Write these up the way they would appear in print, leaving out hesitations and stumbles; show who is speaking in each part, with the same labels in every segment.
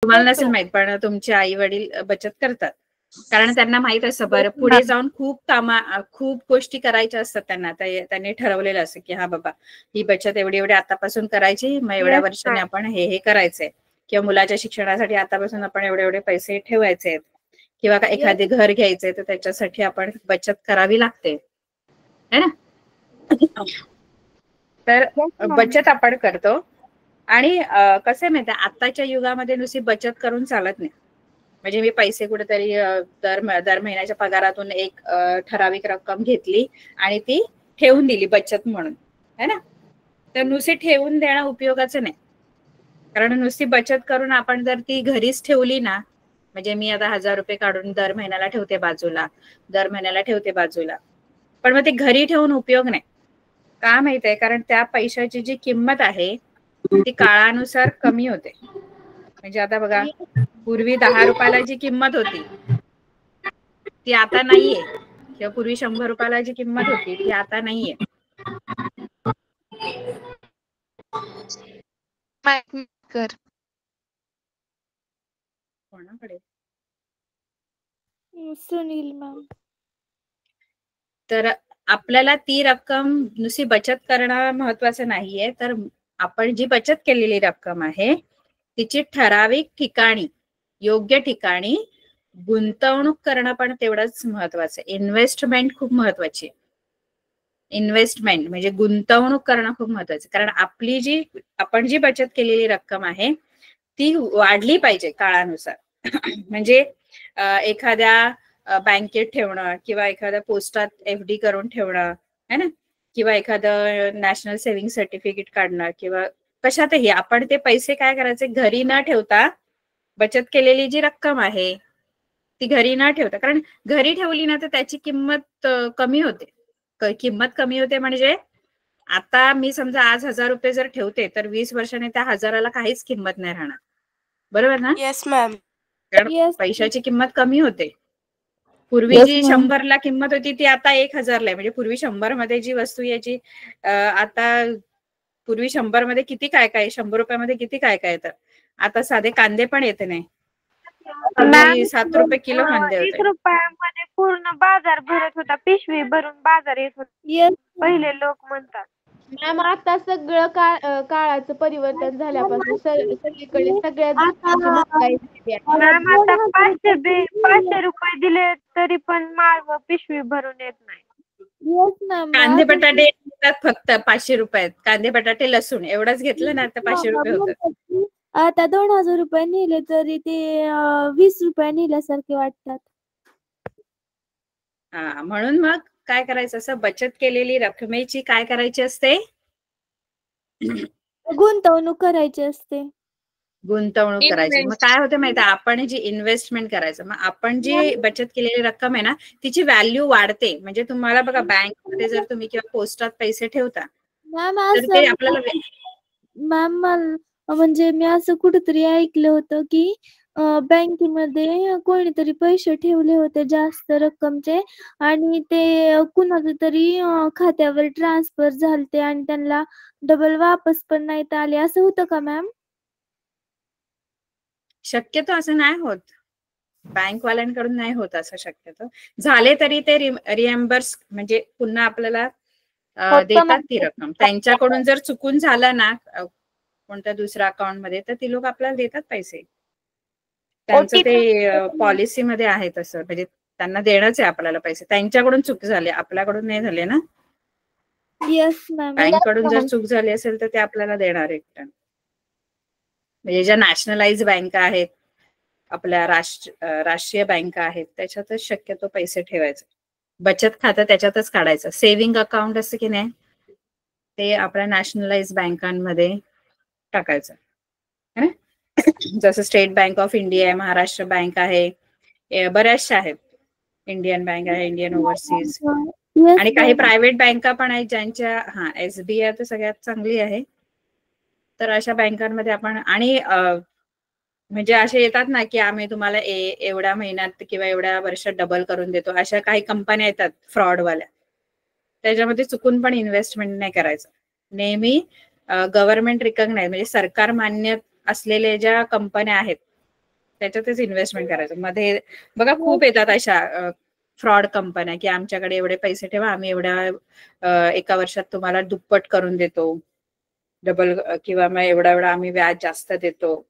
Speaker 1: तुम्हाला नसेल माहित, पण तुमचे आई वडील बचत करतात, कारण त्यांना माहित असतं बरं पुढे जाऊन खूप गोष्टी करायच्या असतात त्यांना. त्यांनी ठरवलेलं असतं की हा बाबा ही बचत एवढी एवढी आतापासून करायची, मग एवढ्या वर्षाने आपण हे करायचंय, किंवा मुलाच्या शिक्षणासाठी आतापासून आपण एवढे एवढे पैसे ठेवायचे, किंवा एखादे घर घ्यायचंय तर त्याच्यासाठी आपण बचत करावी लागते, है ना. तर बचत आपण करतो. आणि कसं आहे माहिती, आताच्या युगामध्ये नुसती बचत करून चालत नाही. म्हणजे मी पैसे कुठेतरी दर महिन्याच्या पगारातून एक ठराविक रक्कम घेतली आणि ती ठेवून दिली बचत म्हणून, है ना. तर नुसती ठेवून देणं उपयोगाचं नाही, कारण नुसती बचत करून आपण जर ती घरीच ठेवली ना, म्हणजे मी आता 1000 रुपये काढून दर महिन्याला ठेवते बाजूला, पण मग ते घरी ठेवून उपयोग नाही. का माहितीये, कारण त्या पैशाची जी किंमत आहे ती काळानुसार कमी होते. म्हणजे आता बघा, पूर्वी 10 रुपयाला जी किंमत होती ती आता नाहीये, किंवा पूर्वी 100 रुपयाला जी किंमत होती ती आता नाहीये. कोणाकडे?
Speaker 2: सुनील मॅम.
Speaker 1: तर आपल्याला ती रक्कम नुसती बचत करणं महत्वाचं नाहीये, तर आपण जी बचत केलेली रक्कम आहे तिची ठराविक ठिकाणी, योग्य ठिकाणी गुंतवणूक करणं पण तेवढंच महत्वाचं आहे. इन्व्हेस्टमेंट खूप महत्वाची. इन्व्हेस्टमेंट म्हणजे गुंतवणूक करणं खूप महत्वाचं, कारण आपण जी बचत केलेली रक्कम आहे ती वाढली पाहिजे काळानुसार. म्हणजे एखाद्या बँकेत ठेवणं, किंवा एखाद्या पोस्टात FD करून ठेवणं, है ना, किंवा एखादं नॅशनल सेव्हिंग सर्टिफिकेट काढणं, किंवा कशातही आपण ते पैसे काय करायचे, घरी न ठेवता बचत केलेली जी रक्कम आहे ती घरी न ठेवता, कारण घरी ठेवली ना तर त्याची किंमत कमी होते. किंमत कमी होते म्हणजे आता मी समजा आज 1000 रुपये जर ठेवते तर 20 वर्षाने त्या 1000ला काहीच किंमत नाही राहणार, बरोबर ना.
Speaker 3: Yes ma'am.
Speaker 1: कारण पैशाची किंमत कमी होते. पूर्वी जी 100ला किंमत होती ती आता 1000ला आहे. म्हणजे पूर्वी 100 मध्ये जी वस्तू याची आता पूर्वी 100 मध्ये किती काय काय, 100 रुपयामध्ये किती काय काय येतं. आता साधे कांदे पण येत नाही. 7 रुपये किलो कांदे होते.
Speaker 4: 1 रुपयामध्ये पूर्ण बाजार भरत होता, पिशवी भरून बाजार येत होता पहिले लोक म्हणतात.
Speaker 2: मॅम आता सगळं काळाचं परिवर्तन झाल्यापासून सगळीकडे सगळ्याच गोष्टींची महागाई झाली आहे.
Speaker 4: मॅम आता 500 रुपये दिले तरी पण माल व पिशवी भरून येत नाही.
Speaker 1: कांदे बटाटे येतात फक्त 500 रुपयात. कांदे बटाटे लसूण एवढंच घेतलं ना तर 500 रुपये होतात.
Speaker 2: आता 2000 रुपये नेले तरी ते 20 रुपये नेल्यासारखे वाटतात.
Speaker 1: हा, म्हणून मग काय करायचं, असं बचत केलेली रकमेची काय करायची असते,
Speaker 2: गुंतवणूक करायची असते.
Speaker 1: गुंतवणूक करायची. मग काय होतं माहिती, आपण जी इन्व्हेस्टमेंट करायचं, मग आपण जी बचत केलेली रक्कम आहे ना तिची व्हॅल्यू वाढते. म्हणजे तुम्हाला बघा, बँकमध्ये जर तुम्ही किंवा पोस्टात पैसे ठेवता तर ते आपल्याला
Speaker 2: मॅम म्हणजे मी असं कुठेतरी ऐकलं होतं की बँकेमध्ये कोणीतरी पैसे ठेवले होते जास्त रक्कमचे, आणि ते कुणाच्या तरी खात्यावर ट्रान्सफर झालते आणि त्यांना डबल वापस पण नाही आले. असं होतं का मॅम?
Speaker 1: शक्यतो असं नाही होत, बँकवाल्यांकडून नाही होत असं. शक्यतो झाले तरी ते रिएम्बर्स म्हणजे पुन्हा आपल्याला देतात ती रक्कम. त्यांच्याकडून जर चुकून झालं ना कोणत्या दुसऱ्या अकाउंट मध्ये, तर ती लोक आपल्याला देतात पैसे. त्यांचं ते पॉलिसीमध्ये आहे तसं, म्हणजे त्यांना देणंच आहे आपल्याला पैसे. त्यांच्याकडून चूक झाली, आपल्याकडून नाही झाले ना.
Speaker 2: Yes ma'am.
Speaker 1: बँककडून जर चूक झाली असेल तर ते आपल्याला देणार आहे. म्हणजे ज्या नॅशनलाइज बँका आहेत, आपल्या राष्ट्रीय बँका आहेत, त्याच्यातच शक्यतो पैसे ठेवायचे. बचत खातं त्याच्यातच काढायचं. सेव्हिंग अकाउंट असं की नाही ते आपल्या नॅशनलाइज बँकांमध्ये टाकायचं. जसं स्टेट बँक ऑफ इंडिया आहे, महाराष्ट्र बँक आहे, बऱ्याचशा आहेत. इंडियन बँक आहे, इंडियन ओव्हरसीज, आणि काही प्रायव्हेट बँका पण आहेत ज्यांच्या SBI तर सगळ्यात चांगली आहे. तर अशा बँकांमध्ये आपण, आणि म्हणजे असे येतात ना की आम्ही तुम्हाला एवढ्या महिन्यात किंवा एवढ्या वर्षात डबल करून देतो, अशा काही कंपन्या येतात फ्रॉडवाल्या. त्याच्यामध्ये चुकून पण इन्व्हेस्टमेंट नाही करायचं. नेहमी गव्हर्नमेंट रिकॉग्नाइज म्हणजे सरकार मान्य असलेले ज्या कंपन्या आहेत त्याच्यातच इन्व्हेस्टमेंट करायचं. मध्ये बघा खूप येतात अशा फ्रॉड कंपन्या की आमच्याकडे एवढे पैसे ठेवा, आम्ही एवढ्या एका वर्षात तुम्हाला दुप्पट करून देतो, डबल, किंवा मग एवढा आम्ही व्याज जास्त देतो,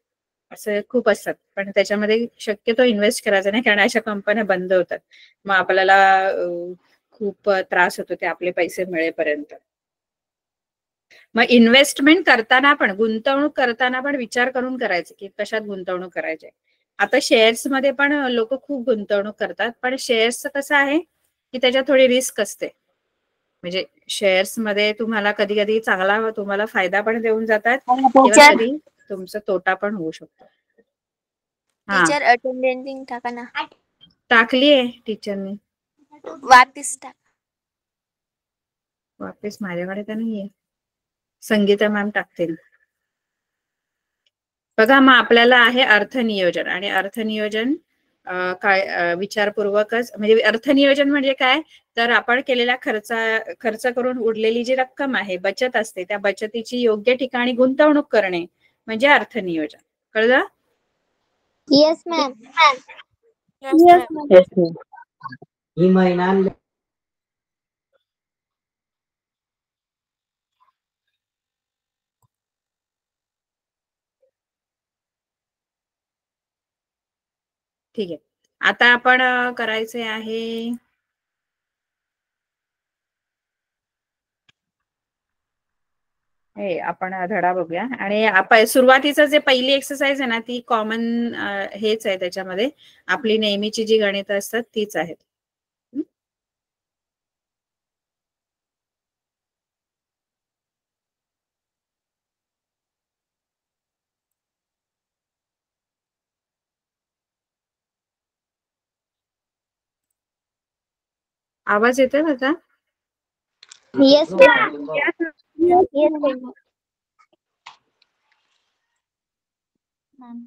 Speaker 1: असं खूप असतात. पण त्याच्यामध्ये शक्यतो इन्व्हेस्ट करायचं नाही, कारण अशा कंपन्या बंद होतात. मग आपल्याला खूप त्रास होतो ते आपले पैसे मिळेपर्यंत. मग इन्व्हेस्टमेंट करताना पण, गुंतवणूक करताना पण विचार करून करायचं की कशात गुंतवणूक करायची. आता शेअर्स मध्ये पण लोक खूप गुंतवणूक करतात, पण शेअर्सचं कसं आहे की त्याच्यात थोडी रिस्क असते. म्हणजे शेअर्स मध्ये तुम्हाला कधी कधी चांगला तुम्हाला फायदा पण देऊन जातात, किंवा कधी तुमचा तोटा पण होऊ शकतो.
Speaker 3: टीचर अटेंडेंस टाका ना.
Speaker 1: टाकली आहे टीचरनी,
Speaker 3: वापिस टाक.
Speaker 1: वापिस माझ्याकडे तर नाहीये, संगीता मॅम टाकतील. बघा, मग आपल्याला आहे अर्थनियोजन. आणि अर्थनियोजन काय विचारपूर्वकच, म्हणजे अर्थनियोजन म्हणजे काय, तर आपण केलेला खर्च करून उरलेली जी रक्कम आहे, बचत असते, त्या बचतीची योग्य ठिकाणी गुंतवणूक करणे म्हणजे अर्थनियोजन. कळलं?
Speaker 3: Yes ma'am.
Speaker 5: ही महिना
Speaker 1: ठीक आहे. आता आपण करायचे आहे हे, आपण धडा बघूया. आणि सुरुवातीचं जे पहिली एक्सरसाइज आहे ना, ती कॉमन हेच आहे. त्याच्यामध्ये आपली नेहमीची जी गणितं असतात तीच आहेत. आवाज येतोय माझा?
Speaker 3: Yes ma'am.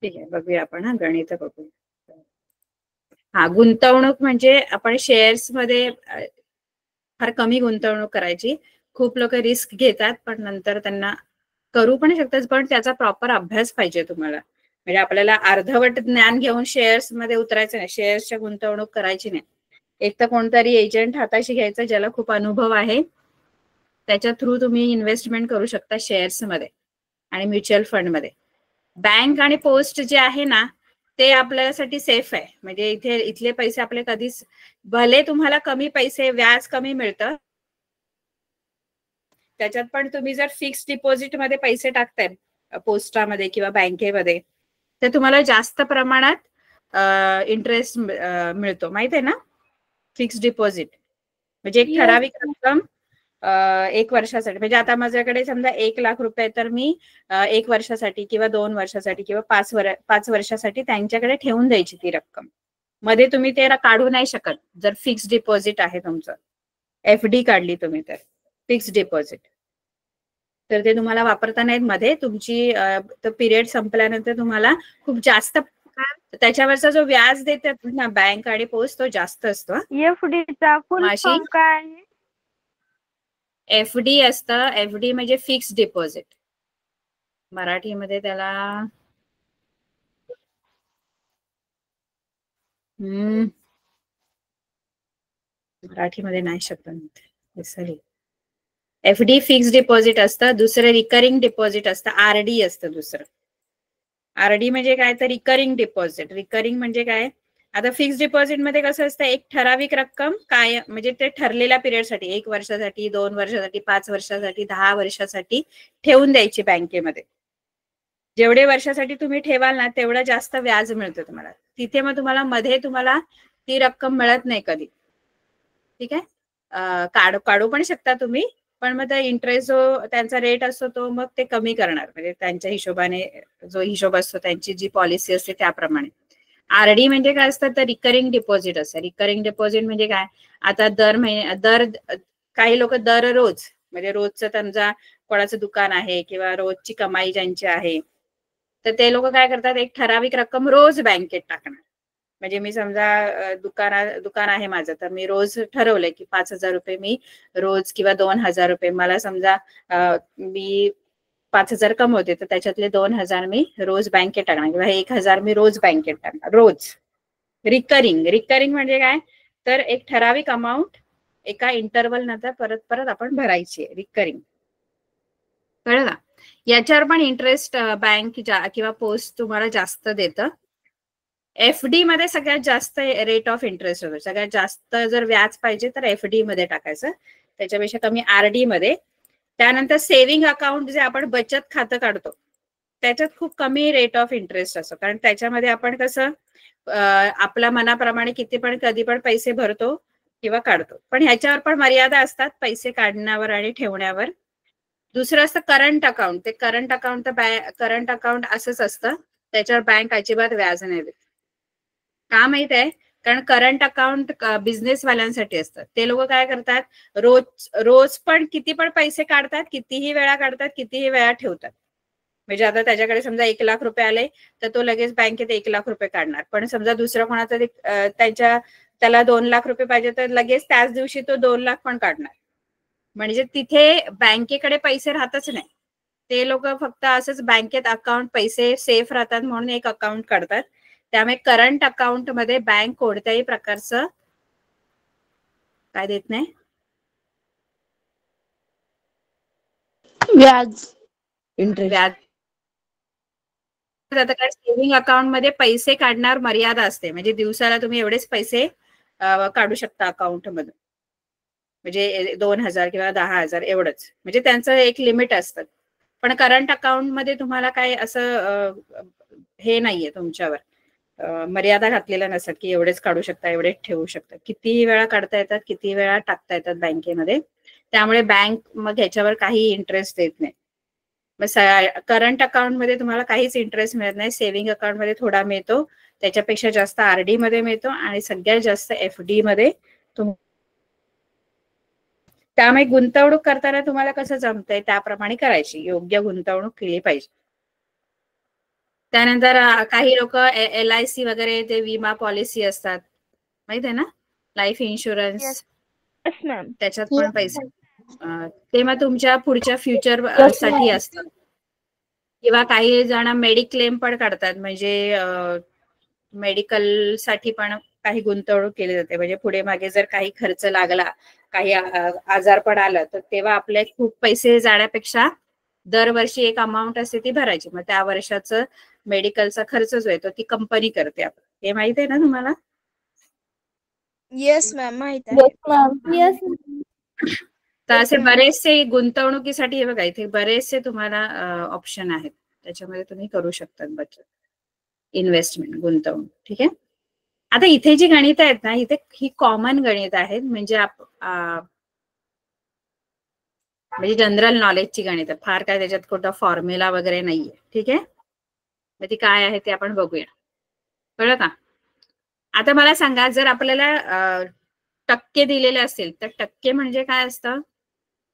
Speaker 1: ठीक आहे, बघूया आपण गणित बघूया. गुंतवणूक म्हणजे आपण शेअर्स मध्ये फार कमी गुंतवणूक करायची. खूप लोक रिस्क घेतात, पण नंतर त्यांना करू पण शकतात, पण त्याचा प्रॉपर अभ्यास पाहिजे तुम्हाला. म्हणजे आपल्याला अर्धवट ज्ञान घेऊन शेअर्स मध्ये उतरायचं नाही, शेअर्सच्या गुंतवणूक करायची नाही. एक तर कोणतरी एजंट हाताशी घ्यायचा ज्याला खूप अनुभव आहे, त्याच्या थ्रू तुम्ही इन्व्हेस्टमेंट करू शकता शेअर्स मध्ये आणि म्युच्युअल फंड मध्ये. बँक आणि पोस्ट जे आहे ना, ते आपल्यासाठी सेफ आहे. म्हणजे इथले पैसे आपले कधीच, भले तुम्हाला कमी पैसे, व्याज कमी मिळतं त्याच्यात, पण तुम्ही जर फिक्स डिपॉझिट मध्ये पैसे टाकताय पोस्टामध्ये किंवा बँकेमध्ये, तर तुम्हाला जास्त प्रमाणात इंटरेस्ट मिळतो. माहित आहे ना? फिक्स डिपॉझिट म्हणजे एक ठराविक रक्कम 1 वर्षासाठी. म्हणजे आता माझ्याकडे समजा 1,00,000 रुपये, तर मी 1 वर्षासाठी किंवा 2 वर्षासाठी किंवा 5 वर्षासाठी त्यांच्याकडे ठेवून द्यायची ती रक्कम. मध्ये तुम्ही ते काढू नाही शकत जर फिक्स डिपॉझिट आहे तुमचं. FD काढली तुम्ही तर फिक्स डिपॉझिट, तर ते तुम्हाला वापरता नाहीत. मध्ये तुमची पिरियड संपल्यानंतर तुम्हाला खूप जास्त त्याच्यावरचा जो व्याज देतात ना बँक आणि पोस्ट, तो जास्त असतो.
Speaker 4: FD चा फुल फॉर्म काय आहे?
Speaker 1: FD असतं. FD म्हणजे फिक्स डिपॉझिट. मराठीमध्ये त्याला मराठीमध्ये नाही शब्द सॉरी. FD फिक्स डिपॉझिट असतं. दुसरं रिकरिंग डिपॉझिट असतं, RD असतं दुसरं. RD म्हणजे काय, तर रिकरिंग डिपॉझिट. रिकरिंग म्हणजे काय, आता फिक्स डिपॉझिट मध्ये कसं असतं, एक ठराविक रक्कम काय, म्हणजे ते ठरलेल्या पिरियडसाठी, 1 वर्षासाठी, 2 वर्षासाठी, 5 वर्षासाठी, 10 वर्षासाठी ठेवून द्यायची बँकेमध्ये. जेवढे वर्षासाठी तुम्ही ठेवाल ना, तेवढं जास्त व्याज मिळतं तुम्हाला. तिथे मग तुम्हाला मध्ये ती रक्कम मिळत नाही कधी. ठीक आहे, काढू पण शकता तुम्ही, पण मग इंटरेस्ट जो त्यांचा रेट असतो तो मग ते कमी करणार. म्हणजे त्यांच्या हिशोबाने जो हिशोब असतो, त्यांची जी पॉलिसी असते त्याप्रमाणे. RD म्हणजे काय असतं, तर रिकरिंग डिपॉझिट असतं. रिकरिंग डिपॉझिट म्हणजे काय, आता काही लोक दररोज, म्हणजे रोजचं त्यांचा कोणाचं दुकान आहे किंवा रोजची कमाई ज्यांची आहे, तर ते लोक काय करतात, एक ठराविक रक्कम रोज बँकेत टाकणार. म्हणजे मी समजा दुकान आहे माझं, तर मी रोज ठरवलंय की 5,000 रुपये मी रोज किंवा 2,000 रुपये मला समजा मी 5,000 कमवते, तर त्याच्यातले 2,000 मी रोज बँकेत टाकणार किंवा 1,000 मी रोज बँकेत टाकणार. रोज रिकरिंग म्हणजे काय, तर एक ठराविक अमाऊंट एका इंटरव्हल नंतर परत परत आपण भरायची. रिकरिंग, कळलं का? याच्यावर पण इंटरेस्ट बँक किंवा पोस्ट तुम्हाला जास्त देतं. FD मध्ये सगळ्यात जास्त रेट ऑफ इंटरेस्ट होतो. सगळ्यात जास्त जर व्याज पाहिजे तर FD मध्ये टाकायचं, त्याच्यापेक्षा कमी RD मध्ये. त्यानंतर सेव्हिंग अकाउंट जे आपण बचत खातं काढतो त्याच्यात खूप कमी रेट ऑफ इंटरेस्ट असतो, कारण त्याच्यामध्ये आपण कसं आपल्या मनाप्रमाणे किती पण कधी पण पैसे भरतो किंवा काढतो. पण ह्याच्यावर पण मर्यादा असतात पैसे काढण्यावर आणि ठेवण्यावर. दुसरं असतं करंट अकाउंट. ते करंट अकाउंट असंच असतं, त्याच्यावर बँक अजिबात व्याज नाही देत. का माहित आहे? कारण करंट अकाउंट बिझनेस वाल्यांसाठी असतं. ते लोक काय करतात, रोज पण किती पण पैसे काढतात, कितीही वेळा काढतात, कितीही वेळा ठेवतात. म्हणजे आता त्याच्याकडे समजा 1,00,000 रुपये आले तर तो लगेच बँकेत 1,00,000 रुपये काढणार. पण समजा दुसरं कोणाचा त्याला 2,00,000 रुपये पाहिजे तर लगेच त्याच दिवशी तो 2,00,000 पण काढणार. म्हणजे तिथे बँकेकडे पैसे राहतच नाही. ते लोक फक्त असंच बँकेत अकाउंट पैसे सेफ राहतात म्हणून एक अकाउंट काढतात. त्यामुळे करंट अकाउंट मध्ये बँक कोणत्याही प्रकारचं काय देत नाही,
Speaker 2: व्याज.
Speaker 1: व्याज. सेव्हिंग अकाउंट मध्ये पैसे काढणार मर्यादा असते, म्हणजे दिवसाला तुम्ही एवढेच पैसे काढू शकता अकाउंट मधून, म्हणजे 2,000 किंवा 10,000 एवढंच, म्हणजे त्यांचं एक लिमिट असतं. पण करंट अकाउंट मध्ये तुम्हाला काय असं हे नाहीये, तुमच्यावर मर्यादा घातलेल्या नसतात की एवढेच काढू शकता, एवढेच ठेवू शकता. कितीही वेळा काढता येतात, किती वेळा टाकता येतात बँकेमध्ये. त्यामुळे बँक मग ह्याच्यावर काही इंटरेस्ट देत नाही. करंट अकाउंट मध्ये तुम्हाला काहीच इंटरेस्ट मिळत नाही. सेव्हिंग अकाउंट मध्ये थोडा मिळतो, त्याच्यापेक्षा जास्त RD मध्ये मिळतो आणि सगळ्यात जास्त FD मध्ये. त्यामुळे गुंतवणूक करताना तुम्हाला कसं जमतंय त्याप्रमाणे करायची, योग्य गुंतवणूक केली पाहिजे. त्यानंतर काही लोक LIC वगैरे ते विमा पॉलिसी असतात, माहित आहे ना, लाईफ इन्शुरन्स, त्याच्यात पण पैसे ते मग तुमच्या पुढच्या फ्युचर साठी असतं. किंवा काही जण मेडिक्लेम पण काढतात, म्हणजे मेडिकल साठी पण काही गुंतवणूक केली जाते. म्हणजे पुढे मागे जर काही खर्च लागला, काही आजारपण आलं, तर तेव्हा आपले खूप पैसे जाण्यापेक्षा दरवर्षी एक अमाऊंट असते ती भरायची. मग त्या वर्षाचं मेडिकलचा खर्च जो येतो ती कंपनी करते. हे माहित आहे ना तुम्हाला?
Speaker 3: येस मॅम, माहित आहे.
Speaker 1: तर असे बरेचसे गुंतवणुकीसाठी हे बघा, इथे बरेचसे तुम्हाला ऑप्शन आहेत, त्याच्यामध्ये तुम्ही करू शकता बचत, इन्व्हेस्टमेंट, गुंतवणूक. ठीक आहे. आता इथे जी गणित आहेत ना, इथे ही कॉमन गणित आहेत, म्हणजे म्हणजे जनरल नॉलेजची गणित. फार काय त्याच्यात कोणता फॉर्म्युला वगैरे नाहीये. ठीक आहे. मग ती काय आहे ते आपण बघूया, कळलं का? आता मला सांगा, जर आपल्याला टक्के दिलेले असतील तर टक्के म्हणजे काय असतं,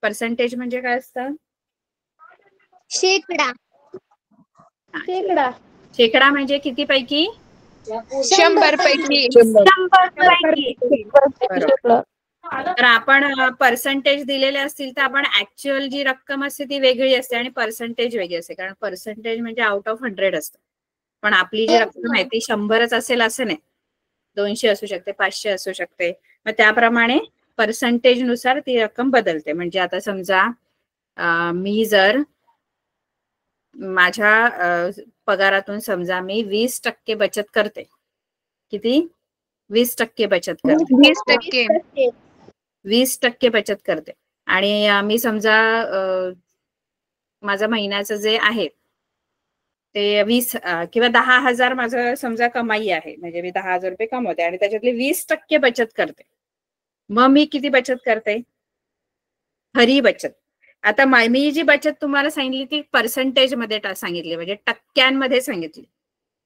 Speaker 1: पर्सेंटेज म्हणजे काय असतं?
Speaker 3: शेकडा.
Speaker 1: शेकडा म्हणजे किती पैकी?
Speaker 3: 100 पैकी.
Speaker 1: तर आपण पर्सेंटेज दिलेले असतील तर आपण ऍक्च्युअल जी रक्कम असते ती वेगळी असते आणि पर्सेंटेज वेगळी असते, कारण पर्सेंटेज म्हणजे आउट ऑफ 100 असतं. पण आपली जी रक्कम आहे ती 100च असेल असं नाही, 200 असू शकते, 500 असू शकते. मग त्याप्रमाणे पर्सेंटेज नुसार ती रक्कम बदलते. म्हणजे आता समजा मी जर माझ्या पगारातून समजा मी 20% बचत करते. किती? 20% बचत करते.
Speaker 3: 20%.
Speaker 1: 20% बचत करते. आणि मी समजा माझं महिन्याचं जे आहे ते 20 किंवा 10,000 माझं समजा कमाई आहे, म्हणजे मी 10,000 रुपये कमवते आणि त्याच्यातले 20% बचत करते. मग मी किती बचत करते? खरी बचत. आता मी जी बचत तुम्हाला सांगितली ती पर्सेंटेज मध्ये सांगितली, म्हणजे टक्क्यांमध्ये सांगितली,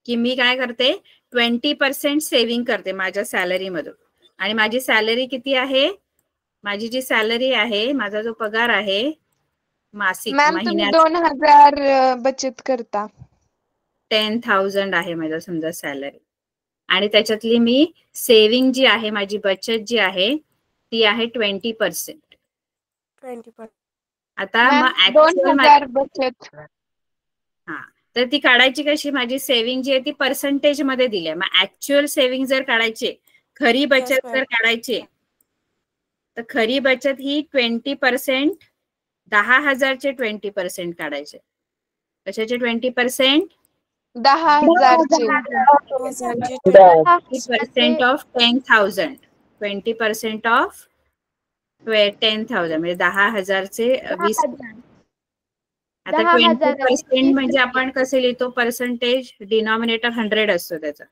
Speaker 1: की मी काय करते, 20% सेव्हिंग करते माझ्या सॅलरी मधून. आणि माझी सॅलरी किती आहे? माझी जी सॅलरी आहे, माझा जो पगार आहे मासिक,
Speaker 4: मॅम तुम्ही
Speaker 1: महिन्याचा
Speaker 4: 2,000 बचत करता.
Speaker 1: 10,000 आहे माझा समजा सॅलरी, आणि त्याच्यातली मी सेव्हिंग जी आहे, माझी बचत जी आहे ती आहे 20%. आता मग actual
Speaker 3: 2000 बचत.
Speaker 1: हा, तर ती काढायची कशी? माझी सेव्हिंग जी आहे ती पर्सेंटेज मध्ये दिली आहे. मग ऍक्च्युअल सेव्हिंग जर काढायची, खरी बचत जर काढायची, तर खरी बचत ही 20%, 10,000चे 20% काढायचे. कशाचे 20%?
Speaker 3: 10,000चे.
Speaker 1: 20% ऑफ 10,000. 20% ऑफ 10,000 म्हणजे 10,000चे 20. आता 20% म्हणजे आपण कसे लिहितो? पर्सेंटेज डिनॉमिनेटर 100 असतो त्याचा.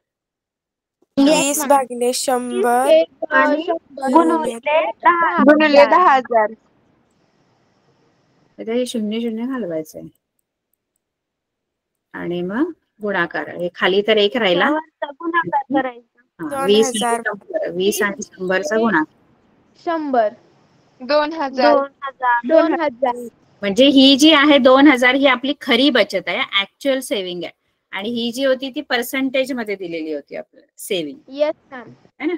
Speaker 6: 20 भागिले 100
Speaker 3: गुणिले 10,000.
Speaker 1: आता हे 0 घालवायचंय आणि मग गुणाकार. हे खाली तर 1 राहिला.
Speaker 4: गुणाकार करायचा.
Speaker 1: 20 आणि 100चा गुणाकार.
Speaker 4: 100.
Speaker 3: 2000.
Speaker 4: 2000.
Speaker 1: म्हणजे ही जी आहे 2000 ही आपली खरी बचत आहे, ऍक्च्युअल सेव्हिंग आहे. आणि ही जी होती ती पर्सेंटेज मध्ये दिलेली होती आपल्याला सेव्हिंग.
Speaker 4: Yes ma'am.
Speaker 1: है ना?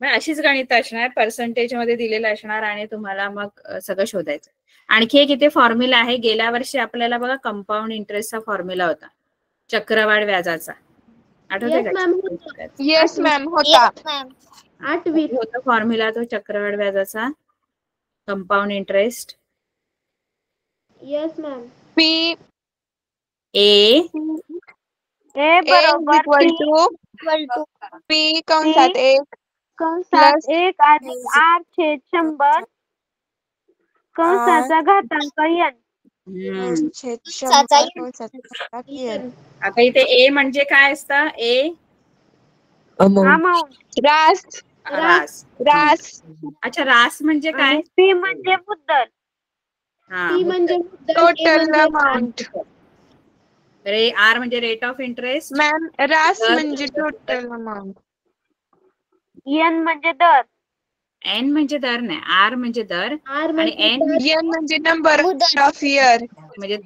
Speaker 1: मग अशीच गणित असणार, पर्सेंटेज मध्ये दिलेलं असणार आणि तुम्हाला मग सगळं शोधायचं. आणखी एक इथे फॉर्म्युला आहे. गेल्या वर्षी आपल्याला बघा कंपाऊंड इंटरेस्टचा फॉर्म्युला होता, चक्रवाढ व्याजाचा. आठवतंय का?
Speaker 3: येस मॅम होता.
Speaker 4: 8वी
Speaker 1: होता फॉर्म्युला तो चक्रवाढ व्याजाचा, compound interest.
Speaker 4: Yes ma'am.
Speaker 3: P
Speaker 1: A
Speaker 4: बरोबर
Speaker 3: पी कंसात 1
Speaker 4: कंसात 1 अधिक R/100 कंसाचा घातांक n.
Speaker 1: आता इथे ए म्हणजे काय असतं? ए
Speaker 4: अमाऊंट.
Speaker 3: रास.
Speaker 1: अच्छा, रास म्हणजे काय?
Speaker 4: पी म्हणजे मुद्दल.
Speaker 1: हा,
Speaker 4: म्हणजे
Speaker 3: टोटल अमाउंट.
Speaker 1: आर म्हणजे रेट ऑफ इंटरेस्ट.
Speaker 3: मॅम रास म्हणजे टोटल अमाउंट.
Speaker 4: एन म्हणजे दर.
Speaker 1: एन म्हणजे दर नाही, आर म्हणजे दर. आणि एन
Speaker 3: म्हणजे नंबर ऑफ इयर.
Speaker 1: म्हणजे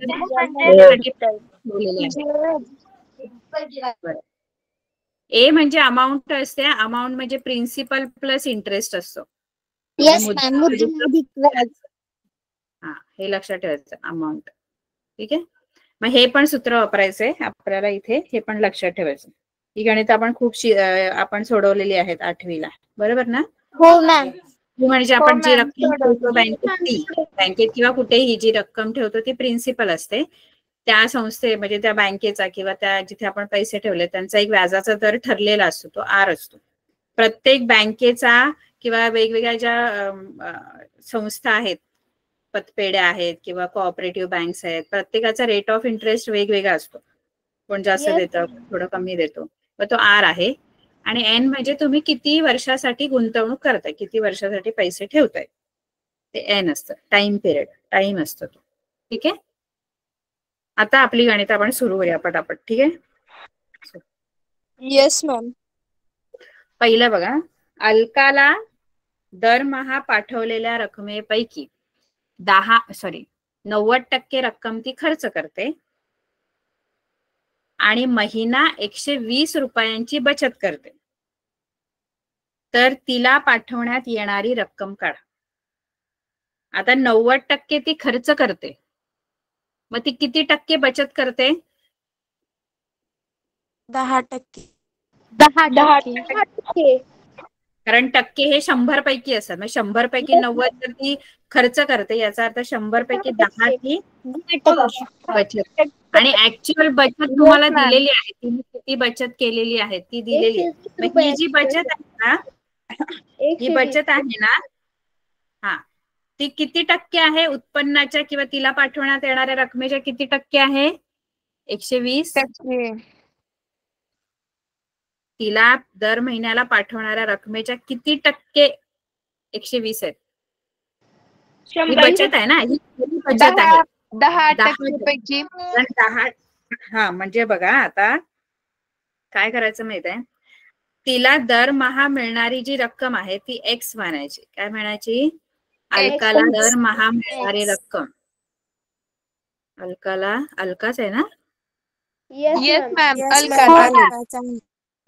Speaker 1: ए म्हणजे अमाऊंट असते. अमाऊंट म्हणजे प्रिन्सिपल प्लस इंटरेस्ट असतो. हा, हे लक्षात ठेवायचं अमाऊंट. ठीक आहे. मग हे पण सूत्र वापरायचंय आपल्याला इथे, हे पण लक्षात ठेवायचं. ही गणित आपण खूप आपण सोडवलेली आहेत 8वीला, बरोबर ना?
Speaker 2: हो मॅम.
Speaker 1: म्हणजे आपण जी रक्कम ठेवतो बँकेत किंवा कुठेही जी रक्कम ठेवतो ती प्रिन्सिपल असते. त्या संस्थे म्हणजे त्या बँकेचा किंवा त्या जिथे आपण पैसे ठेवले त्यांचा एक व्याजाचा दर ठरलेला असतो, तो आर असतो. प्रत्येक बँकेचा किंवा वेगवेगळ्या ज्या संस्था आहेत, पतपेढ्या आहेत किंवा कोऑपरेटिव्ह बँक्स आहेत, प्रत्येकाचा रेट ऑफ इंटरेस्ट वेगवेगळा असतो. कोण जास्त देतं, थोडं कमी देतो, तर तो आर आहे. आणि एन म्हणजे तुम्ही किती वर्षासाठी गुंतवणूक करताय, किती वर्षासाठी पैसे ठेवताय, ते एन असतं. टाइम पिरियड, टाइम असतो तो. ठीक आहे. आता आपली गणित आपण सुरू करूया पटापट. ठीक आहे.
Speaker 6: Yes ma'am.
Speaker 1: पहिलं बघा, अलकाला दरमहा पाठवलेल्या रकमेपैकी 90% रक्कम ती खर्च करते आणि महिना 120 रुपयांची बचत करते. तर तिला पाठवण्यात येणारी रक्कम काढा. आता 90% ती खर्च करते, मग ती किती टक्के बचत करते?
Speaker 6: 10%.
Speaker 4: 10%.
Speaker 1: कारण टक्के हे 100 पैकी असतात. मग 100 पैकी 90 तर ती खर्च करते, याचा अर्थ 100 पैकी 10 ती बचत. आणि ऍक्च्युअल बचत तुम्हाला दिलेली आहे, तुम्ही किती बचत केलेली आहे ती दिलेली आहे. मग ही जी बचत आहे ना, ही बचत आहे ना, हा, ती किती टक्के आहे उत्पन्नाच्या किंवा तिला पाठवण्यात येणाऱ्या रकमेच्या किती टक्के आहे? 120. तिला दर महिन्याला पाठवणाऱ्या रकमेच्या किती टक्के 120 आहेत? ही बचत आहे ना, ही बचत आहे
Speaker 3: 10% पैकी.
Speaker 1: 10. हा, म्हणजे बघा आता काय करायचं माहित आहे, तिला दरमहा मिळणारी जी रक्कम आहे ती एक्स म्हणायची. काय म्हणायची? अलकाला दरमहा मिळणारी रक्कम. अलकाच आहे ना?
Speaker 3: Yes ma'am.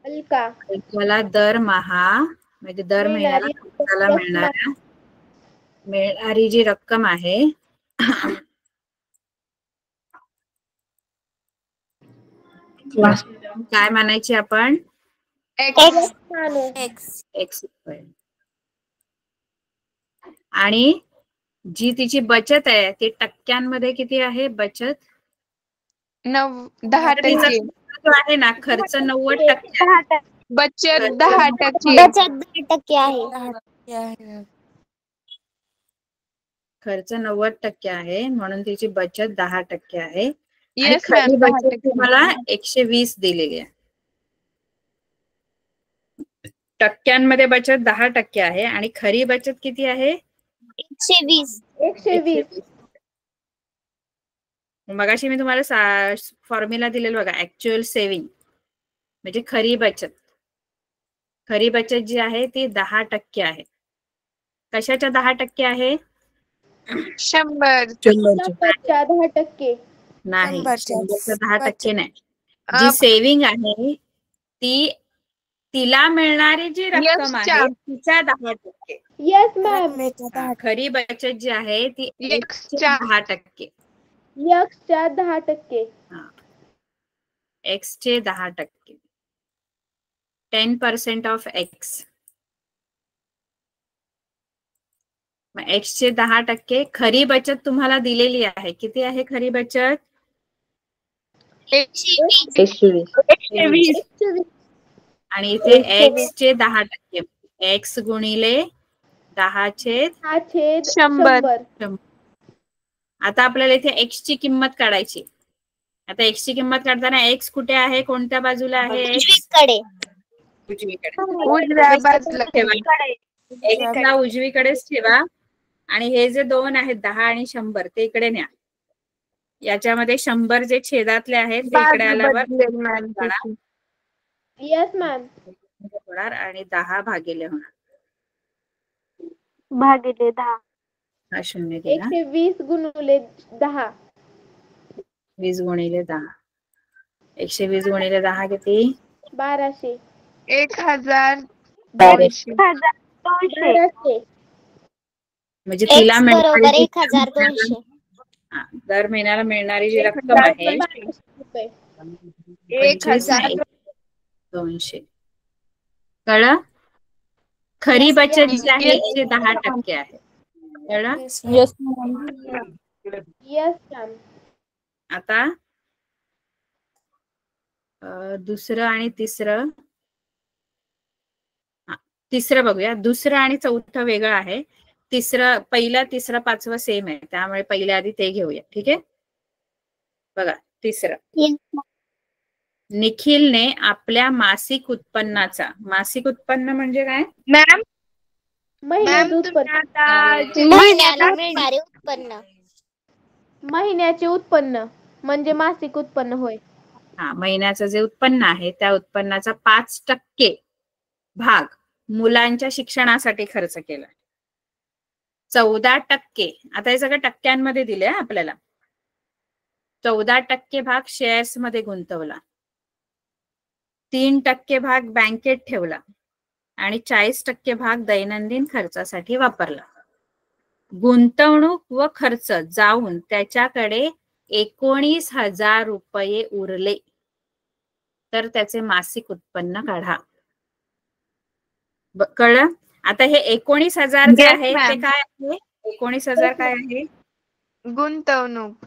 Speaker 1: अल्काला दरमहा म्हणजे दर महिन्याला खर्चाला मिळणारी जी रक्कम आहे काय मानायची आपण? एक्स. आणि जी तिची बचत आहे ती टक्क्यांमध्ये किती आहे बचत?
Speaker 3: 10%.
Speaker 1: आहे ना खर्च 90%.
Speaker 3: बचत 10%.
Speaker 1: खर्च 90% आहे म्हणून तिची बचत 10% आहे. आणि
Speaker 3: येस
Speaker 1: खरी
Speaker 3: मॅम,
Speaker 1: बचत
Speaker 3: 10%.
Speaker 1: तुम्हाला 120 दिलेली आहे. टक्क्यांमध्ये बचत 10% आहे आणि खरी बचत किती आहे? 120. मगाशी मी तुम्हाला फॉर्म्युला दिलेला बघा, ऍक्च्युअल सेव्हिंग म्हणजे खरी बचत. खरी बचत जी आहे ती 10% आहे. कशाच्या 10% आहे?
Speaker 3: 100.
Speaker 1: 10% नाही, 10% नाही. जी सेव्हिंग आहे ती तिला मिळणारी जी रक्कम आहे तिच्या 10%.
Speaker 2: Yes ma'am.
Speaker 1: खरी बचत जी आहे ती
Speaker 3: Xच्या
Speaker 1: 10%.
Speaker 2: Xच्या 10%.
Speaker 1: Xचे 10%. 10% ऑफ X. मग Xचे 10%. खरी बचत तुम्हाला दिलेली आहे. किती आहे खरी बचत? 120. आणि इथे Xचे 10%. X गुणिले 10/100. आता आपल्याला इथे X ची किंमत काढायची. आता X ची किंमत काढताना X कुठे आहे? कोणत्या बाजूला आहे? उजवीकडे.
Speaker 3: उजव्या बाजूला
Speaker 1: X ला उजवीकडेच ठेवा आणि हे जे दोन आहेत 10 आणि 100 ते इकडे न्या. याच्यामध्ये 100 जे छेदातले आहेत ते इकडे आल्यावर
Speaker 2: येस मॅम.
Speaker 1: होणार आणि 10 भागिले होणार.
Speaker 4: भागिले 10.
Speaker 1: हा शून्य गेला.
Speaker 2: 120 गुणिले 10.
Speaker 1: 20 गुणिले 10. 120 गुणिले 10 किती?
Speaker 2: 1200.
Speaker 3: 1200.
Speaker 1: म्हणजे तिला मिळणारी 1200. दर महिन्याला मिळणारी जी रक्कम आहे 1200. कळलं? खरी बचत जी आहे ती 10% आहे. कळलं?
Speaker 2: Yes ma'am.
Speaker 1: आता दुसरं आणि तिसरं बघूया. दुसरं आणि चौथं वेगळं आहे. पहिलं, तिसरं, पाचवं सेम आहे. त्यामुळे पहिल्या आधी ते घेऊया. ठीक आहे. बघा तिसरं. निखिलने आपल्या मासिक उत्पन्नाचा, मासिक उत्पन्न म्हणजे काय?
Speaker 3: मॅम
Speaker 2: महिन्याला मिळणारे उत्पन्न. महिन्याचे उत्पन्न म्हणजे मासिक उत्पन्न होय.
Speaker 1: हा, महिन्याचं जे उत्पन्न आहे त्या उत्पन्नाचा 5% भाग मुलांच्या शिक्षणासाठी खर्च केला. 14%. आता हे सगळं टक्क्यांमध्ये दिले आपल्याला. 14% भाग शेअर्स मध्ये गुंतवला. 3% भाग बँकेत ठेवला आणि 40% भाग दैनंदिन खर्चासाठी वापरला. गुंतवणूक व खर्च जाऊन त्याच्याकडे 19,000 रुपये उरले तर त्याचे मासिक उत्पन्न काढा. कळलं? आता हे 19,000 जे आहे ते काय आहे? 19,000 काय आहे?
Speaker 3: गुंतवणूक.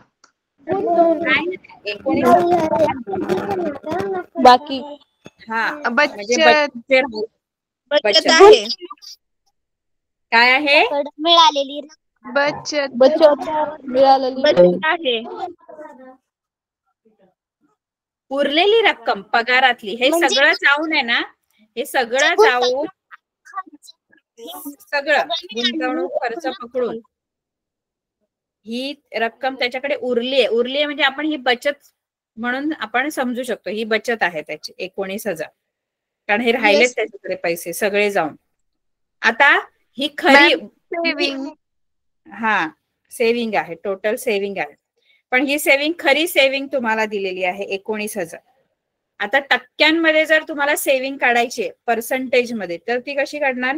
Speaker 2: बाकी
Speaker 1: हा,
Speaker 3: बचत आहे.
Speaker 1: काय आहे?
Speaker 2: मिळालेली
Speaker 3: बचत
Speaker 2: मिळालेली
Speaker 3: आहे.
Speaker 1: उरलेली रक्कम पगारातली हे सगळं जाऊन आहे ना, हे सगळं जाऊन सगळं गुंतवणूक खर्च पकडून ही रक्कम त्याच्याकडे उरली आहे म्हणजे आपण ही बचत म्हणून आपण समजू शकतो. ही बचत आहे त्याची 19,000. कारण हे राहिलेत त्याच्याकडे पैसे सगळे जाऊन. आता ही खरी
Speaker 3: सेविंग.
Speaker 1: हा, सेव्हिंग आहे. टोटल सेव्हिंग आहे. पण ही सेव्हिंग खरी सेव्हिंग तुम्हाला दिलेली आहे 19,000. आता टक्क्यांमध्ये जर तुम्हाला सेव्हिंग काढायची आहे पर्सेंटेज मध्ये, तर ती कशी काढणार?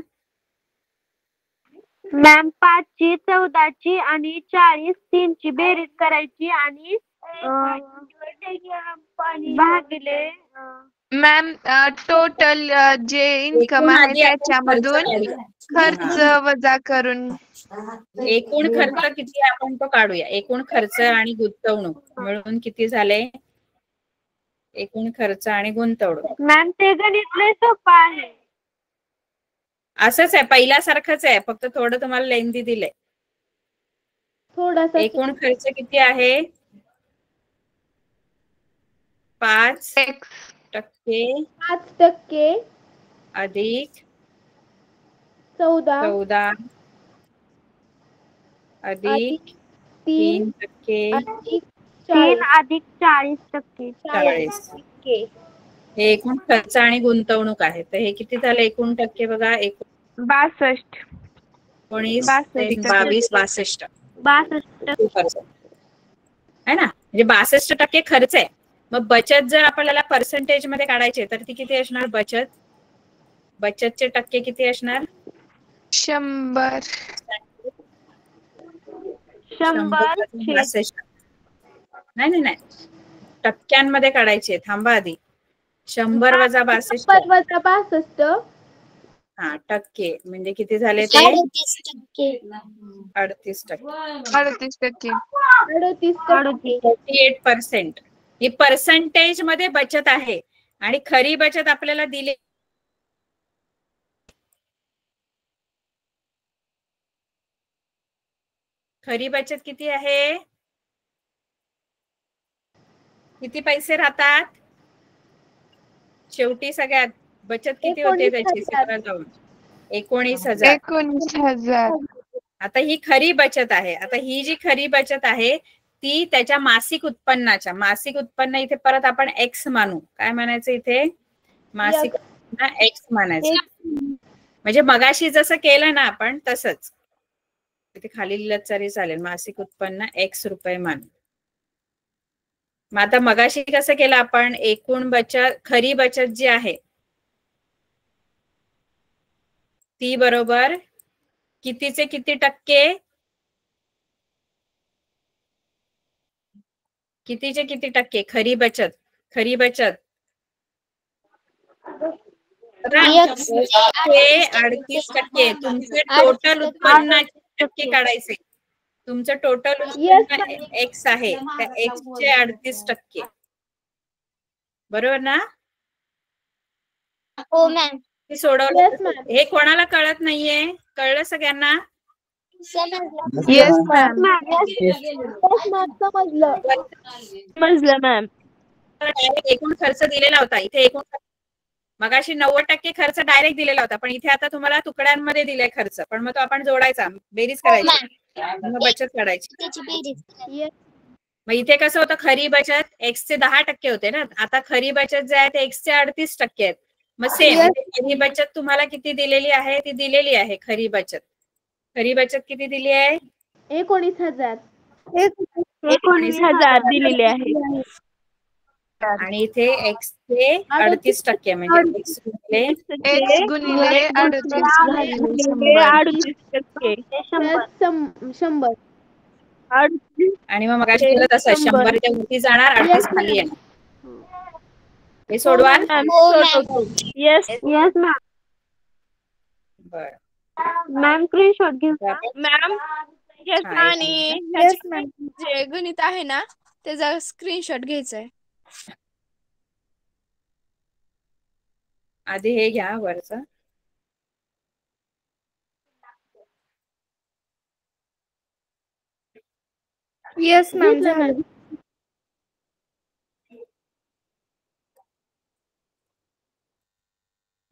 Speaker 4: मॅम 5 ची 14 ची आणि 40 3 ची बेरीज करायची आणि भागिले
Speaker 3: मॅम टोटल जे इन्कम आहे त्याच्यामधून खर्च वजा करून
Speaker 1: एकूण खर्च किती आपण तो काढूया. एकूण खर्च आणि गुंतवणूक मिळून किती झाले? एकूण खर्च आणि गुंतवणूक.
Speaker 4: मॅम ते गणित लय सोपं आहे.
Speaker 1: असंच आहे, पहिल्यासारखंच आहे, फक्त थोडं तुम्हाला लेंदी दिलंय.
Speaker 2: थोडासा
Speaker 1: एकूण खर्च किती आहे? 5%
Speaker 2: 5%
Speaker 1: अधिक
Speaker 2: 14
Speaker 1: अधिक
Speaker 2: 3
Speaker 1: 3%
Speaker 2: अधिक
Speaker 4: 3 अधिक 40%.
Speaker 1: 40. हे एकूण खर्च आणि गुंतवणूक आहे. तर हे किती झालं एकूण टक्के बघा?
Speaker 3: 62
Speaker 1: 19
Speaker 3: 22
Speaker 1: 62
Speaker 4: 62%
Speaker 1: है ना. म्हणजे 62% खर्च आहे. मग बचत जर आपल्याला पर्सेंटेज मध्ये काढायचे तर ती किती असणार? बचतचे टक्के किती असणार?
Speaker 3: 100
Speaker 1: 62. नाही टक्क्यांमध्ये काढायचे. थांबा आधी. 100 वजा 62. हा टक्के म्हणजे किती झाले ते? 38%. 48%. ही पर्सेंटेज मध्ये बचत आहे आणि खरी बचत आपल्याला दिली. खरी बचत किती आहे? किती पैसे राहतात शेवटी? सगळ्यात बचत किती होते त्याची? 19,000.
Speaker 3: 19,000.
Speaker 1: आता ही खरी बचत आहे. आता ही जी खरी बचत आहे ती त्याच्या मासिक उत्पन्न इथे परत आपण एक्स मानू. काय म्हणायचं इथे? मासिक उत्पन्न एक्स मानायचं. म्हणजे मगाशी जसं केलं ना आपण तसंच इथे खाली लिहिलं तरी चालेल. मासिक उत्पन्न एक्स रुपये मानू. मग आता मगाशी कसं केलं आपण? एकूण बचत, खरी बचत जी आहे ती बरोबर कितीचे किती टक्के? कितीचे किती टक्के? खरी बचत 38%. तुमचे टोटल उत्पन्नाचे टक्के काढायचे. तुमचं टोटल उत्पन्न एक्स आहे, त्या एक्स चे 38%. बरोबर ना?
Speaker 6: हो मॅम.
Speaker 1: सोडवलं. हे कोणाला कळत नाहीये? कळलं सगळ्यांना?
Speaker 3: Yes ma'am.
Speaker 2: समजलं मॅम.
Speaker 1: एकूण खर्च दिलेला होता इथे. एकूण मगाशी 90% खर्च डायरेक्ट दिलेला होता, पण इथे आता तुम्हाला तुकड्यांमध्ये दिलाय खर्च. पण मग तो आपण जोडायचा, बेरीज करायची, मग बचत काढायची. मग इथे कसं होतं? खरी बचत एक्सचे 10% होते ना. आता खरी बचत जे आहे ते एक्सचे 38% आहेत. मग सेम खरी बचत तुम्हाला किती दिलेली आहे? ती दिलेली आहे खरी बचत. खरी बचत किती दिली आहे?
Speaker 2: 19,000
Speaker 3: दिलेले आहे.
Speaker 1: आणि इथे एक्स चे 38% म्हणजे एक्स गुणिले
Speaker 3: एक्स गुणिले
Speaker 2: 100.
Speaker 1: आणि मग मगाशी केलं तसं 100 च्या वरती जाणार, 38 खाली येणार. हे सोडवा.
Speaker 4: Yes ma'am.
Speaker 1: बर
Speaker 4: मॅम स्क्रीनशॉट घेऊ का?
Speaker 6: मॅम आणि जे गणित आहे ना त्याचा स्क्रीनशॉट घ्यायचा आहे.
Speaker 1: आधी हे घ्या वरच.
Speaker 2: येस मॅम झालं.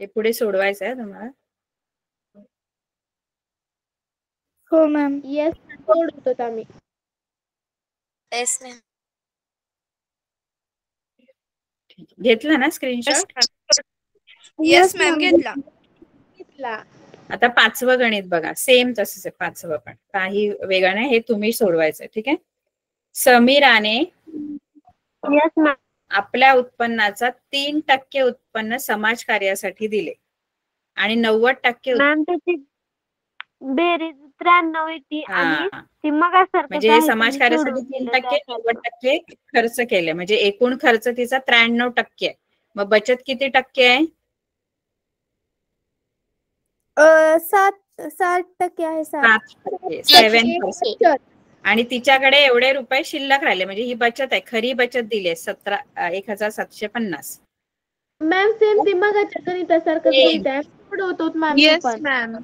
Speaker 1: हे पुढे सोडवायचं आहे तुम्हाला.
Speaker 2: हो मॅम. येस सोडवतो आम्ही.
Speaker 6: Yes ma'am.
Speaker 1: घेतला ना स्क्रीनशॉट?
Speaker 6: येस मॅम घेतला.
Speaker 1: आता 5वं गणित बघा. सेम तसंच आहे 5वं, पण काही वेगळं नाही. हे तुम्ही सोडवायचं. ठीक आहे. समीराने
Speaker 4: येस मॅम
Speaker 1: आपल्या उत्पन्नाचा 3% उत्पन्न समाज कार्यासाठी दिले आणि 90%
Speaker 4: मॅम त्याची बेरीज 93 येते आणि
Speaker 1: हा
Speaker 4: ती मगासारखं
Speaker 1: म्हणजे हे समाज कार्यासाठी
Speaker 4: सोडून
Speaker 1: 3%
Speaker 4: दिलं
Speaker 1: 90% खर्च केले, म्हणजे एकूण खर्च तिचा 93% आहे. मग बचत किती टक्के आहे?
Speaker 2: 7% आहे.
Speaker 1: 7%, 7%. आणि तिच्याकडे एवढे रुपये शिल्लक राहिले, म्हणजे ही बचत आहे, खरी बचत दिली आहे 17,750.
Speaker 2: मॅम सेम ते मगाच्या गणितासारखंच गणित आहे. सोडवतो मॅम हे
Speaker 3: येस
Speaker 2: पण.
Speaker 3: मॅम.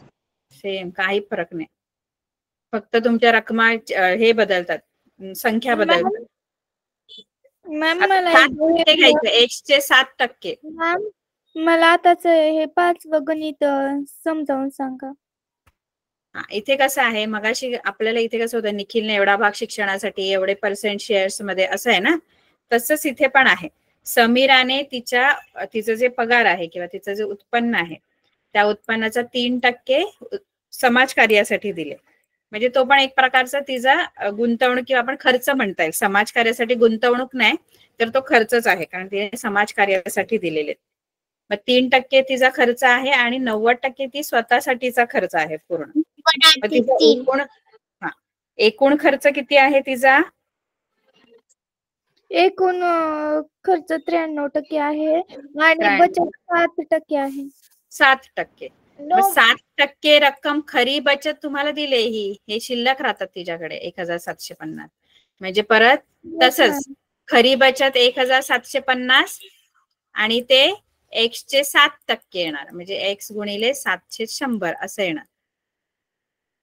Speaker 1: सेम, काही फरक नाही, फक्त तुमच्या रकमा हे बदलतात, संख्या बदलतात.
Speaker 2: मॅम
Speaker 1: आता
Speaker 2: मला
Speaker 1: 7% घ्यायचं, एक्सचे 7%.
Speaker 2: मॅम मला आताच हे 5वं गणित समजावून सांगा.
Speaker 1: इथे कसं आहे, मगाशी आपल्याला इथे कसं होतं, निखिलने एवढा भाग शिक्षणासाठी, एवढे % शेअर्स मध्ये, असं आहे ना, तसंच इथे पण आहे. समीराने तिचं जे पगार आहे किंवा तिचं जे उत्पन्न आहे त्या उत्पन्नाचा 3% समाज कार्यासाठी दिले, म्हणजे तो पण एक प्रकारचा तिचा गुंतवणूक किंवा आपण खर्च म्हणता येईल. समाज कार्यासाठी गुंतवणूक नाही तर तो खर्चच आहे, कारण तिने समाज कार्यासाठी दिलेले. मग 3% तिचा खर्च आहे आणि 90% ती स्वतःसाठीचा खर्च आहे पूर्ण. मग तिचा एकूण खर्च किती आहे तिचा?
Speaker 2: एकूण खर्च 93% आहे आणि बचत 7% आहे.
Speaker 1: 7%. मग 7% रक्कम खरी बचत तुम्हाला दिले, हे शिल्लक राहतात तिच्याकडे 1750. म्हणजे परत तसंच खरी बचत 1750 आणि ते एक्सचे 7% येणार, म्हणजे एक्स गुणिले 700 असं येणार.